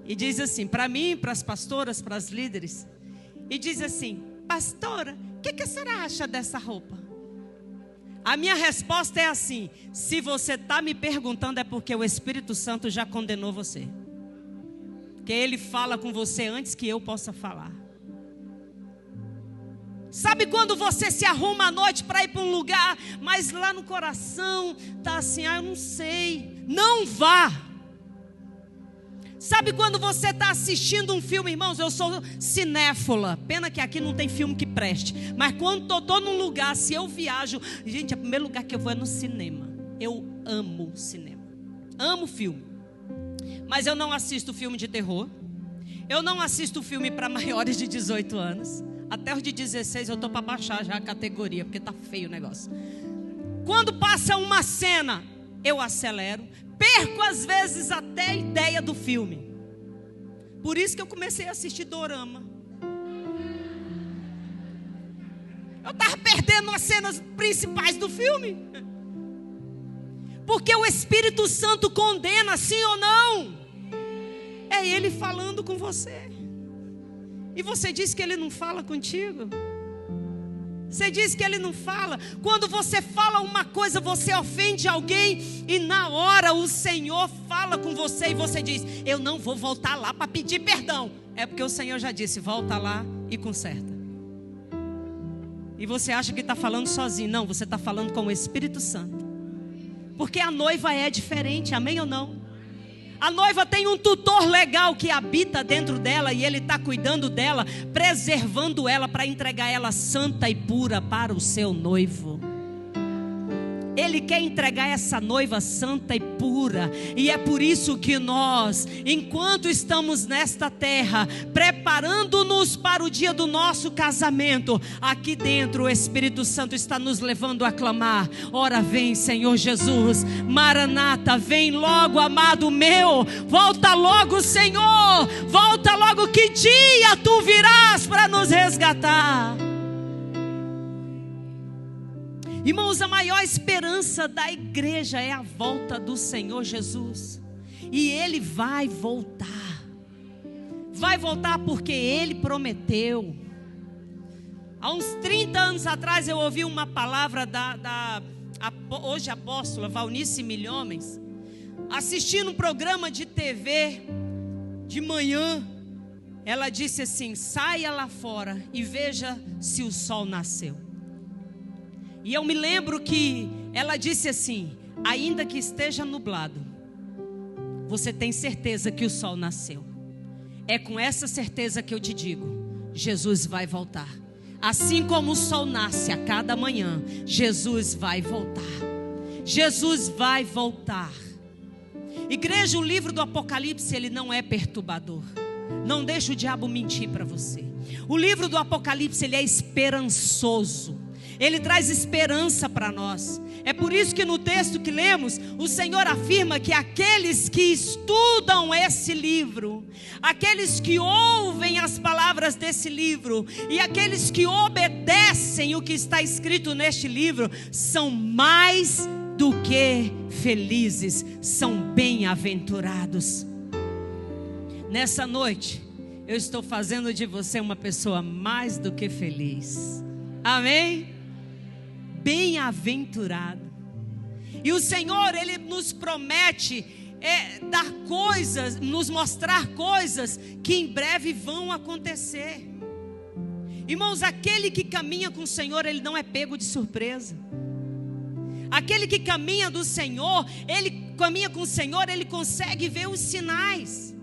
e diz assim, para mim, para as pastoras, para as líderes, e diz assim: pastora, o que a senhora acha dessa roupa? A minha resposta é assim: se você está me perguntando é porque o Espírito Santo já condenou você, porque Ele fala com você antes que eu possa falar. Sabe quando você se arruma à noite para ir para um lugar, mas lá no coração está assim, eu não sei. Não vá. Sabe quando você está assistindo um filme, irmãos, eu sou cinéfila. Pena que aqui não tem filme que preste. Mas quando estou num lugar, se eu viajo, gente, o primeiro lugar que eu vou é no cinema. Eu amo cinema. Amo filme. Mas eu não assisto filme de terror. Eu não assisto filme para maiores de 18 anos. Até os de 16 eu estou para baixar já a categoria, porque está feio o negócio. Quando passa uma cena, eu acelero. Perco às vezes até a ideia do filme. Por isso que eu comecei a assistir dorama. Eu estava perdendo as cenas principais do filme. Porque o Espírito Santo condena, sim ou não? É Ele falando com você. E você diz que Ele não fala contigo? Você diz que Ele não fala? Quando você fala uma coisa, você ofende alguém e na hora o Senhor fala com você e você diz: eu não vou voltar lá para pedir perdão. É porque o Senhor já disse: volta lá e conserta. E você acha que está falando sozinho? Não, você está falando com o Espírito Santo. Porque a noiva é diferente, amém ou não? A noiva tem um tutor legal que habita dentro dela e ele está cuidando dela, preservando ela para entregar ela santa e pura para o seu noivo. Ele quer entregar essa noiva santa e pura. E é por isso que nós, enquanto estamos nesta terra, preparando-nos para o dia do nosso casamento, aqui dentro o Espírito Santo está nos levando a clamar: ora vem, Senhor Jesus, Maranata, vem logo, amado meu. Volta logo, Senhor. Volta logo, que dia tu virás para nos resgatar. Irmãos, a maior esperança da igreja é a volta do Senhor Jesus. E Ele vai voltar. Vai voltar porque Ele prometeu. Há uns 30 anos atrás eu ouvi uma palavra hoje apóstola Valnice Milhomens, assistindo um programa de TV de manhã. Ela disse assim: saia lá fora e veja se o sol nasceu. E eu me lembro que ela disse assim: ainda que esteja nublado, você tem certeza que o sol nasceu. É com essa certeza que eu te digo: Jesus vai voltar. Assim como o sol nasce a cada manhã, Jesus vai voltar. Jesus vai voltar. Igreja, o livro do Apocalipse, ele não é perturbador. Não deixe o diabo mentir para você. O livro do Apocalipse, ele é esperançoso. Ele traz esperança para nós. É por isso que no texto que lemos, o Senhor afirma que aqueles que estudam esse livro, aqueles que ouvem as palavras desse livro e aqueles que obedecem o que está escrito neste livro, são mais do que felizes, são bem-aventurados. Nessa noite, eu estou fazendo de você uma pessoa mais do que feliz. Amém? Bem-aventurado. E o Senhor, Ele nos promete dar coisas, nos mostrar coisas que em breve vão acontecer. Irmãos, aquele que caminha com o Senhor, ele não é pego de surpresa. Aquele que caminha do Senhor, ele caminha com o Senhor, ele consegue ver os sinais.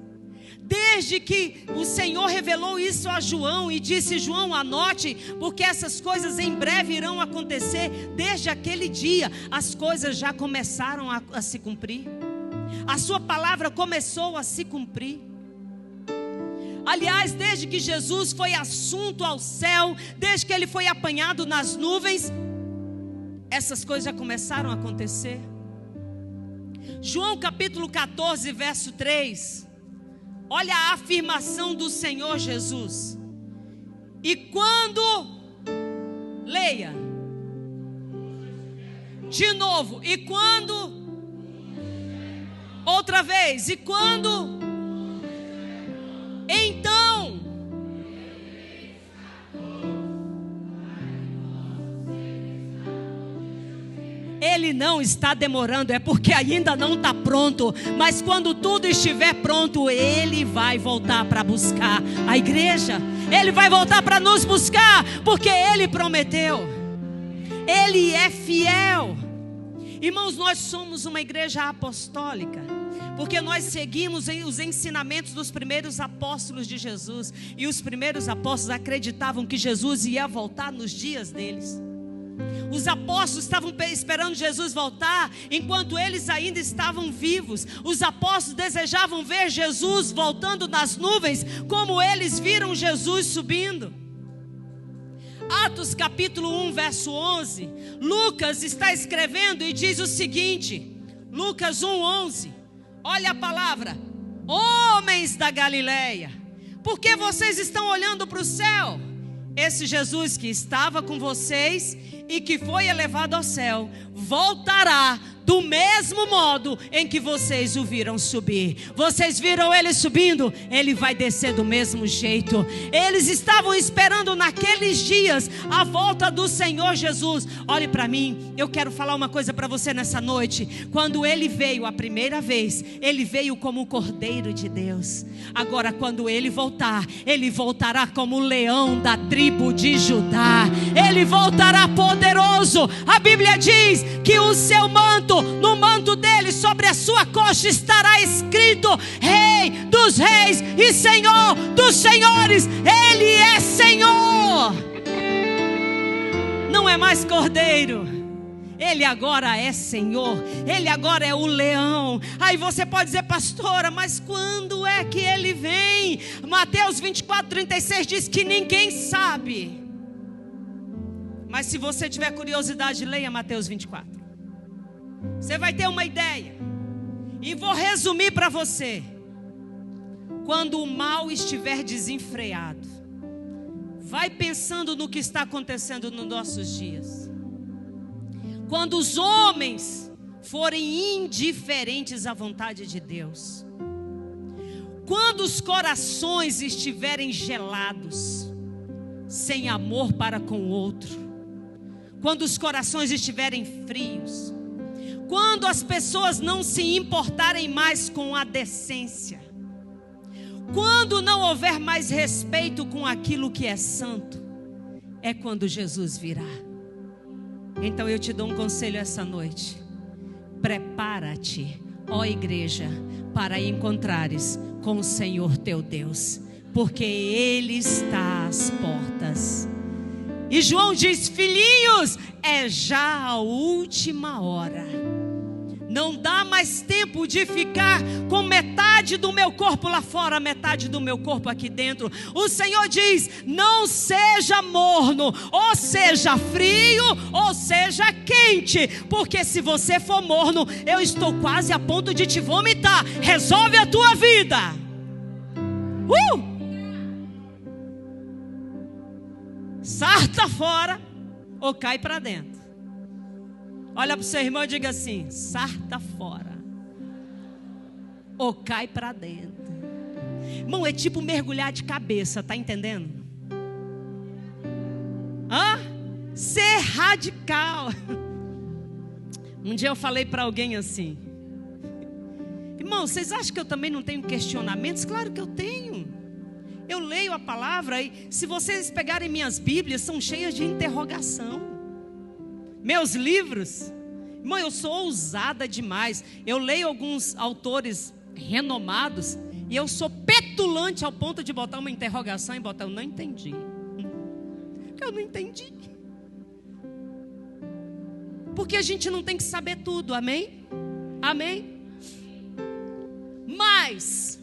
Desde que o Senhor revelou isso a João e disse: João, anote, porque essas coisas em breve irão acontecer. Desde aquele dia, as coisas já começaram a se cumprir. A sua palavra começou a se cumprir. Aliás, desde que Jesus foi assunto ao céu, desde que Ele foi apanhado nas nuvens, essas coisas já começaram a acontecer. João capítulo 14, verso 3. Olha a afirmação do Senhor Jesus. E quando, leia, de novo, e quando, outra vez, e quando, então, Ele não está demorando, é porque ainda não está pronto. Mas quando tudo estiver pronto, Ele vai voltar para buscar a igreja. Ele vai voltar para nos buscar, porque Ele prometeu. Ele é fiel. Irmãos, nós somos uma igreja apostólica, porque nós seguimos os ensinamentos dos primeiros apóstolos de Jesus. E os primeiros apóstolos acreditavam que Jesus ia voltar nos dias deles. Os apóstolos estavam esperando Jesus voltar enquanto eles ainda estavam vivos. Os apóstolos desejavam ver Jesus voltando nas nuvens, como eles viram Jesus subindo. Atos capítulo 1, verso 11. Lucas está escrevendo e diz o seguinte, Lucas 1, 11. Olha a palavra: homens da Galileia, por que vocês estão olhando para o céu? Esse Jesus que estava com vocês e que foi elevado ao céu, voltará do mesmo modo em que vocês o viram subir. Vocês viram Ele subindo, Ele vai descer do mesmo jeito. Eles estavam esperando naqueles dias a volta do Senhor Jesus. Olhe para mim, eu quero falar uma coisa para você nessa noite. Quando Ele veio a primeira vez, Ele veio como o Cordeiro de Deus. Agora quando Ele voltar, Ele voltará como o leão da tribo de Judá. Ele voltará poderoso. A Bíblia diz que o seu manto, no manto dele, sobre a sua coxa estará escrito: Rei dos reis e Senhor dos senhores. Ele é Senhor, não é mais cordeiro. Ele agora é Senhor. Ele agora é o leão. Aí você pode dizer: pastora, mas quando é que ele vem? Mateus 24, 36 diz que ninguém sabe. Mas se você tiver curiosidade, leia Mateus 24. Você vai ter uma ideia. E vou resumir para você. Quando o mal estiver desenfreado, vai pensando no que está acontecendo nos nossos dias. Quando os homens forem indiferentes à vontade de Deus. Quando os corações estiverem gelados, sem amor para com o outro. Quando os corações estiverem frios. Quando as pessoas não se importarem mais com a decência. Quando não houver mais respeito com aquilo que é santo. É quando Jesus virá. Então eu te dou um conselho essa noite. Prepara-te, ó igreja, para encontrares com o Senhor teu Deus. Porque Ele está às portas. E João diz: filhinhos, é já a última hora. Não dá mais tempo de ficar com metade do meu corpo lá fora, metade do meu corpo aqui dentro. O Senhor diz: não seja morno, ou seja frio, ou seja quente. Porque se você for morno, eu estou quase a ponto de te vomitar. Resolve a tua vida. Sarta fora ou cai para dentro. Olha para o seu irmão e diga assim: sarta fora ou cai para dentro. Irmão, é tipo mergulhar de cabeça, tá entendendo? Ser radical. Um dia eu falei para alguém assim: irmão, vocês acham que eu também não tenho questionamentos? Claro que eu tenho. Eu leio a palavra e se vocês pegarem minhas Bíblias, são cheias de interrogação. Meus livros, irmão, eu sou ousada demais. Eu leio alguns autores renomados e eu sou petulante ao ponto de botar uma interrogação e botar: eu não entendi. Eu não entendi. Porque a gente não tem que saber tudo, amém? Amém? Mas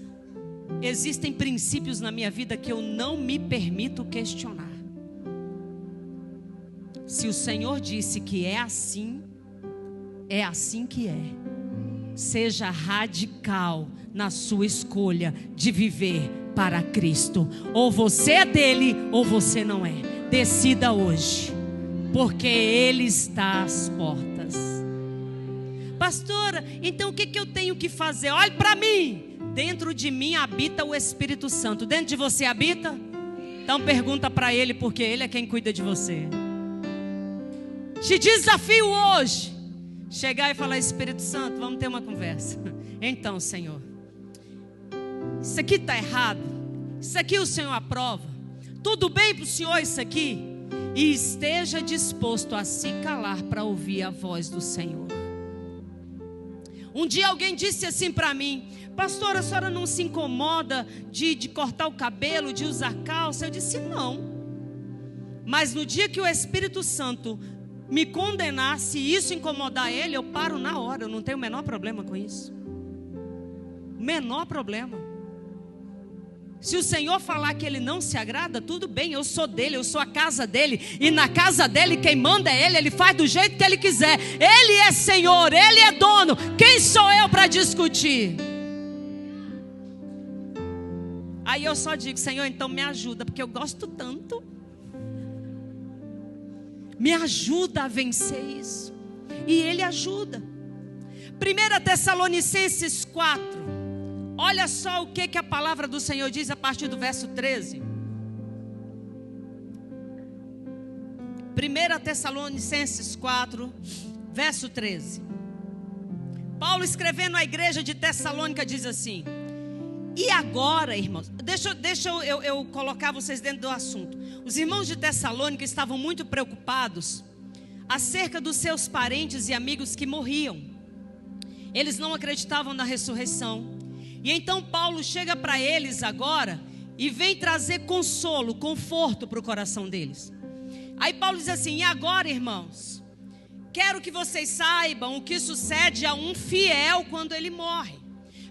existem princípios na minha vida que eu não me permito questionar. Se o Senhor disse que é assim que é. Seja radical na sua escolha de viver para Cristo. Ou você é dele, ou você não é. Decida hoje, porque Ele está às portas. Pastora, então o que eu tenho que fazer? Olhe para mim. Dentro de mim habita o Espírito Santo. Dentro de você habita? Então pergunta para Ele, porque Ele é quem cuida de você. Te desafio hoje chegar e falar: Espírito Santo, vamos ter uma conversa. Então, Senhor, isso aqui está errado. Isso aqui o Senhor aprova. Tudo bem para o Senhor isso aqui? E esteja disposto a se calar para ouvir a voz do Senhor. Um dia alguém disse assim para mim: pastora, a senhora não se incomoda de cortar o cabelo, de usar calça? Eu disse: não. Mas no dia que o Espírito Santo me condenar, se isso incomodar ele, eu paro na hora. Eu não tenho o menor problema com isso. Menor problema. Se o Senhor falar que Ele não se agrada, tudo bem, eu sou dele, eu sou a casa dele. E na casa dele quem manda é Ele, Ele faz do jeito que Ele quiser. Ele é Senhor, Ele é dono. Quem sou eu para discutir? Aí eu só digo: Senhor, então me ajuda, porque eu gosto tanto. Me ajuda a vencer isso. E Ele ajuda. 1 Tessalonicenses 4. Olha só o que a palavra do Senhor diz a partir do verso 13. 1 Tessalonicenses 4, verso 13. Paulo, escrevendo à igreja de Tessalônica, diz assim: e agora, irmãos, deixa eu colocar vocês dentro do assunto. Os irmãos de Tessalônica estavam muito preocupados acerca dos seus parentes e amigos que morriam. Eles não acreditavam na ressurreição. E então Paulo chega para eles agora e vem trazer consolo, conforto para o coração deles. Aí Paulo diz assim: e agora, irmãos, quero que vocês saibam o que sucede a um fiel quando ele morre,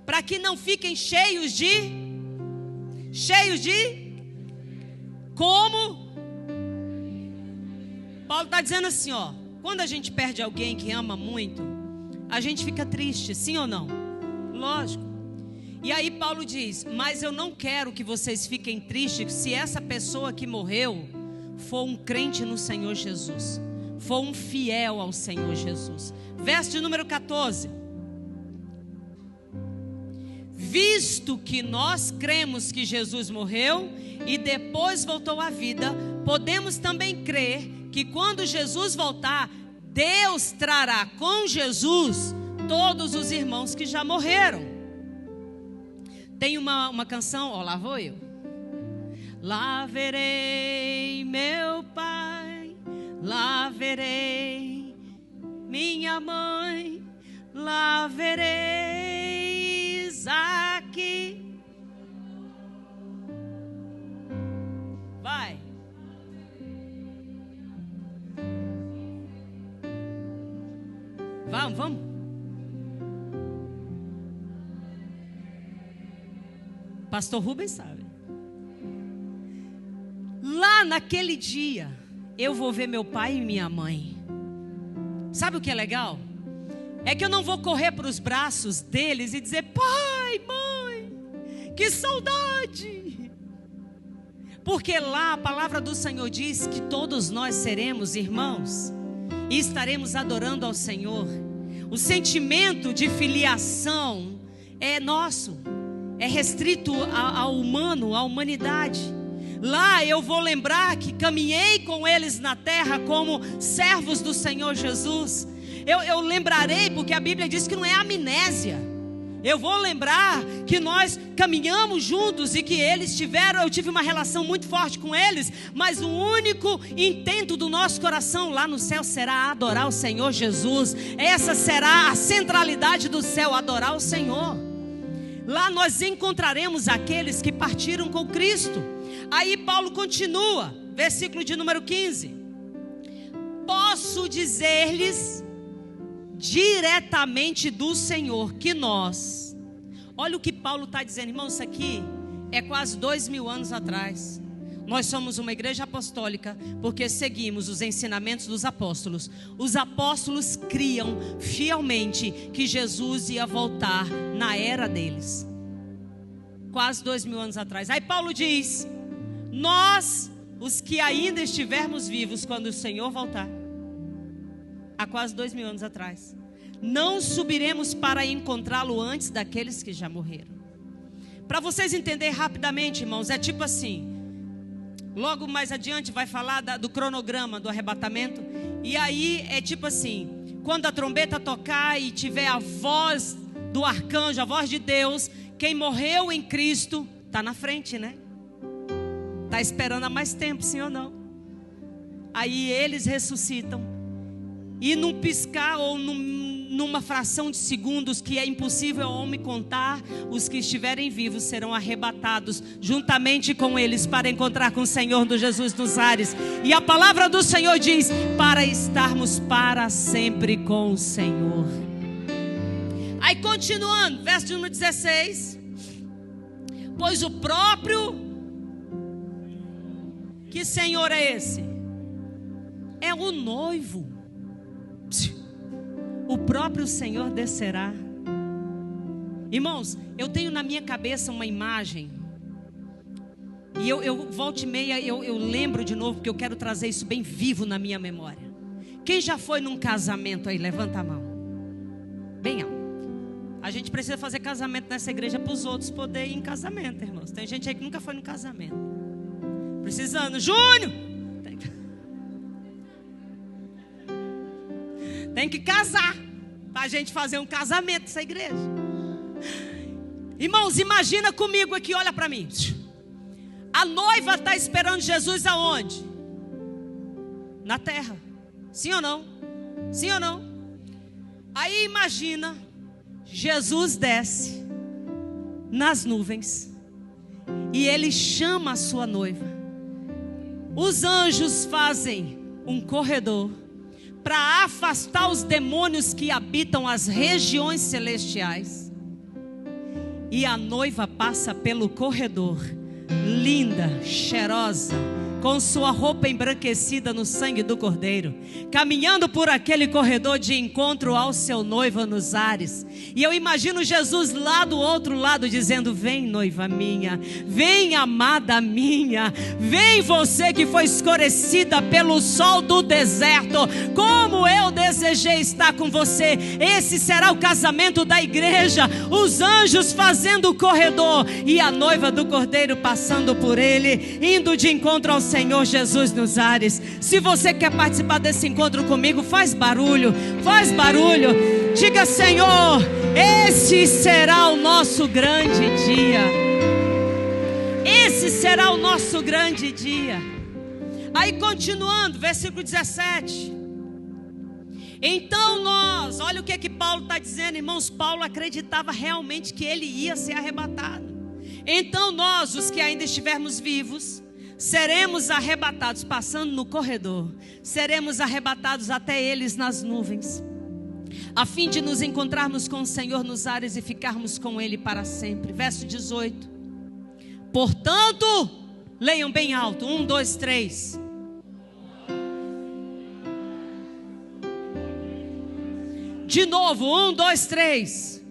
para que não fiquem cheios de como? Paulo está dizendo assim, ó: quando a gente perde alguém que ama muito, a gente fica triste, sim ou não? Lógico. E aí Paulo diz: mas eu não quero que vocês fiquem tristes se essa pessoa que morreu for um crente no Senhor Jesus, for um fiel ao Senhor Jesus. Verso de número 14. Visto que nós cremos que Jesus morreu e depois voltou à vida, podemos também crer que quando Jesus voltar, Deus trará com Jesus todos os irmãos que já morreram. Tem uma canção, ó, lá vou eu. Lá verei meu pai, lá verei minha mãe, lá verei Isaac. Vai. Vamos. Pastor Rubens sabe. Lá naquele dia, eu vou ver meu pai e minha mãe. Sabe o que é legal? É que eu não vou correr para os braços deles e dizer: pai, mãe, que saudade. Porque lá a palavra do Senhor diz que todos nós seremos irmãos e estaremos adorando ao Senhor. O sentimento de filiação é nosso, é restrito ao humano, à humanidade. Lá eu vou lembrar que caminhei com eles na terra como servos do Senhor Jesus. Eu lembrarei, porque a Bíblia diz que não é amnésia. Eu vou lembrar que nós caminhamos juntos e que eu tive uma relação muito forte com eles, mas o único intento do nosso coração lá no céu será adorar o Senhor Jesus. Essa será a centralidade do céu, adorar o Senhor. Lá nós encontraremos aqueles que partiram com Cristo. Aí Paulo continua, versículo de número 15. Posso dizer-lhes diretamente do Senhor que nós... Olha o que Paulo está dizendo, irmão, isso aqui é quase 2000 anos atrás. Nós somos uma igreja apostólica porque seguimos os ensinamentos dos apóstolos. Os apóstolos criam fielmente que Jesus ia voltar na era deles. Quase 2000 anos atrás. Aí Paulo diz: nós, os que ainda estivermos vivos quando o Senhor voltar, há quase 2000 anos atrás, não subiremos para encontrá-lo antes daqueles que já morreram. Para vocês entenderem rapidamente, irmãos, é tipo assim. Logo mais adiante vai falar do cronograma do arrebatamento. E aí é tipo assim: quando a trombeta tocar e tiver a voz do arcanjo, a voz de Deus, quem morreu em Cristo está na frente, né? Está esperando há mais tempo, sim ou não? Aí eles ressuscitam. E num piscar ou numa fração de segundos que é impossível ao homem contar, os que estiverem vivos serão arrebatados juntamente com eles para encontrar com o Senhor do Jesus nos ares. E a palavra do Senhor diz: para estarmos para sempre com o Senhor. Aí continuando, verso número 16. Pois o próprio... Que Senhor é esse? É o noivo. O próprio Senhor descerá. Irmãos, eu tenho na minha cabeça uma imagem. E eu volta e meia eu lembro de novo, porque eu quero trazer isso bem vivo na minha memória. Quem já foi num casamento aí? Levanta a mão. Bem alto. A gente precisa fazer casamento nessa igreja para os outros poderem ir em casamento, irmãos. Tem gente aí que nunca foi no casamento. Precisando. Júnior! Tem que casar para a gente fazer um casamento nessa igreja. Irmãos, imagina comigo aqui, olha para mim. A noiva está esperando Jesus aonde? Na terra. Sim ou não? Sim ou não? Aí imagina, Jesus desce nas nuvens e ele chama a sua noiva. Os anjos fazem um corredor para afastar os demônios que habitam as regiões celestiais. E a noiva passa pelo corredor, linda, cheirosa, com sua roupa embranquecida no sangue do Cordeiro, caminhando por aquele corredor de encontro ao seu noivo nos ares. E eu imagino Jesus lá do outro lado dizendo: vem, noiva minha, vem, amada minha, vem, você que foi escurecida pelo sol do deserto, como eu desejei estar com você. Esse será o casamento da igreja, os anjos fazendo o corredor e a noiva do Cordeiro passando por ele, indo de encontro ao Senhor Jesus nos ares. Se você quer participar desse encontro comigo, faz barulho, diga: Senhor, esse será o nosso grande dia, esse será o nosso grande dia. Aí continuando, versículo 17. Então nós, olha o que Paulo está dizendo, irmãos. Paulo acreditava realmente que ele ia ser arrebatado. Então nós, os que ainda estivermos vivos, seremos arrebatados, passando no corredor, seremos arrebatados até eles nas nuvens, a fim de nos encontrarmos com o Senhor nos ares e ficarmos com Ele para sempre. Verso 18. Portanto, leiam bem alto. 1, 2, 3. De novo, 1, 2, 3.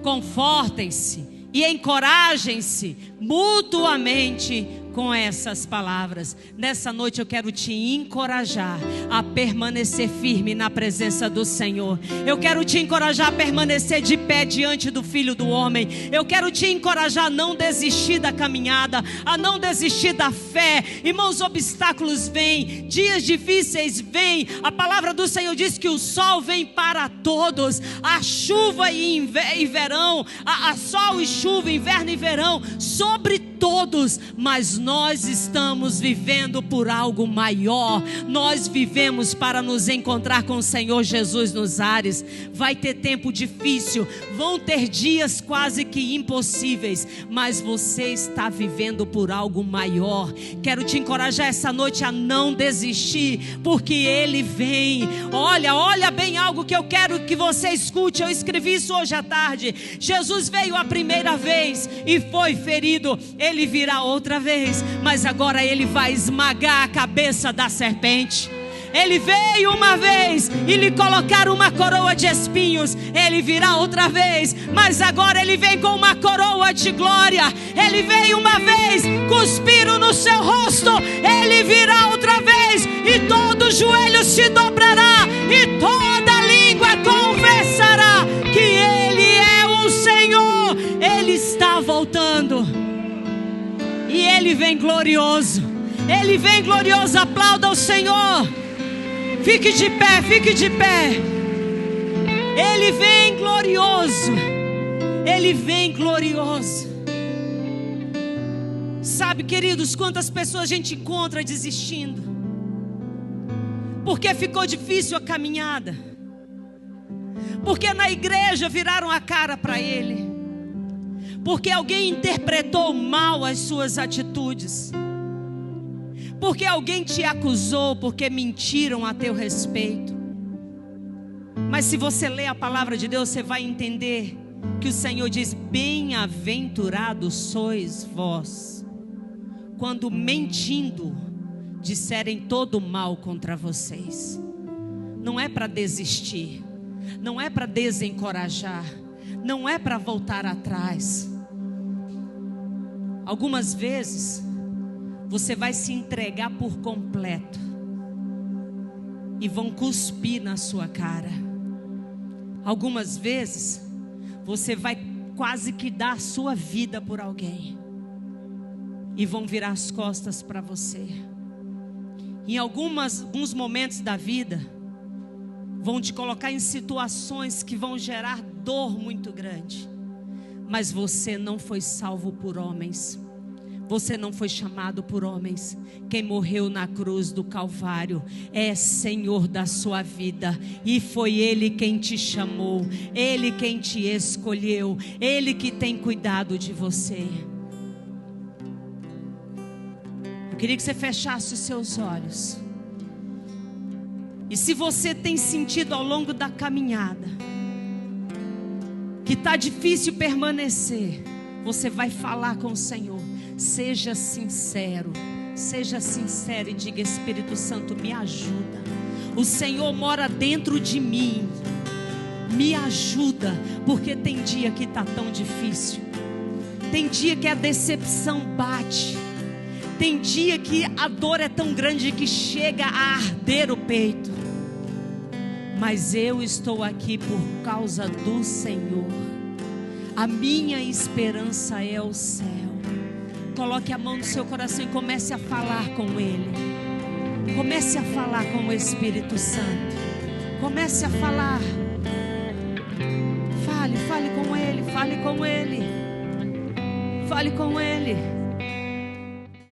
Confortem-se e encorajem-se mutuamente com essas palavras. Nessa noite eu quero te encorajar a permanecer firme na presença do Senhor. Eu quero te encorajar a permanecer de pé diante do Filho do Homem. Eu quero te encorajar a não desistir da caminhada, a não desistir da fé. Irmãos, obstáculos vêm, dias difíceis vêm. A palavra do Senhor diz que o sol vem para todos. A chuva e verão, a sol e chuva, inverno e verão, sobre todos. Mas nós estamos vivendo por algo maior. Nós vivemos para nos encontrar com o Senhor Jesus nos ares. Vai ter tempo difícil, vão ter dias quase que impossíveis, mas você está vivendo por algo maior. Quero te encorajar essa noite a não desistir, porque Ele vem. Olha bem algo que eu quero que você escute. Eu escrevi isso hoje à tarde. Jesus veio a primeira vez e foi ferido. Ele virá outra vez, mas agora Ele vai esmagar a cabeça da serpente. Ele veio uma vez e lhe colocaram uma coroa de espinhos. Ele virá outra vez, mas agora Ele vem com uma coroa de glória. Ele veio uma vez, cuspiram no seu rosto. Ele virá outra vez e todo joelho se dobrará e toda língua confessará que Ele é o Senhor. Ele está voltando e Ele vem glorioso. Ele vem glorioso. Aplauda o Senhor. Fique de pé, fique de pé. Ele vem glorioso. Ele vem glorioso. Sabe, queridos, quantas pessoas a gente encontra desistindo porque ficou difícil a caminhada, porque na igreja viraram a cara para ele, porque alguém interpretou mal as suas atitudes, porque alguém te acusou, porque mentiram a teu respeito. Mas se você ler a palavra de Deus, você vai entender que o Senhor diz: bem-aventurados sois vós, quando mentindo disserem todo mal contra vocês. Não é para desistir, não é para desencorajar, não é para voltar atrás. Algumas vezes você vai se entregar por completo e vão cuspir na sua cara. Algumas vezes você vai quase que dar a sua vida por alguém e vão virar as costas para você. Em alguns momentos da vida vão te colocar em situações que vão gerar dor muito grande. Mas você não foi salvo por homens. Você não foi chamado por homens. Quem morreu na cruz do Calvário é Senhor da sua vida. E foi Ele quem te chamou, Ele quem te escolheu, Ele que tem cuidado de você. Eu queria que você fechasse os seus olhos. E se você tem sentido ao longo da caminhada que está difícil permanecer, você vai falar com o Senhor. Seja sincero e diga: Espírito Santo, me ajuda. O Senhor mora dentro de mim, me ajuda, porque tem dia que está tão difícil, tem dia que a decepção bate, tem dia que a dor é tão grande que chega a arder o peito. Mas eu estou aqui por causa do Senhor. A minha esperança é o céu. Coloque a mão no seu coração e comece a falar com Ele. Comece a falar com o Espírito Santo. Comece a falar. Fale com Ele, fale com Ele. Fale com Ele.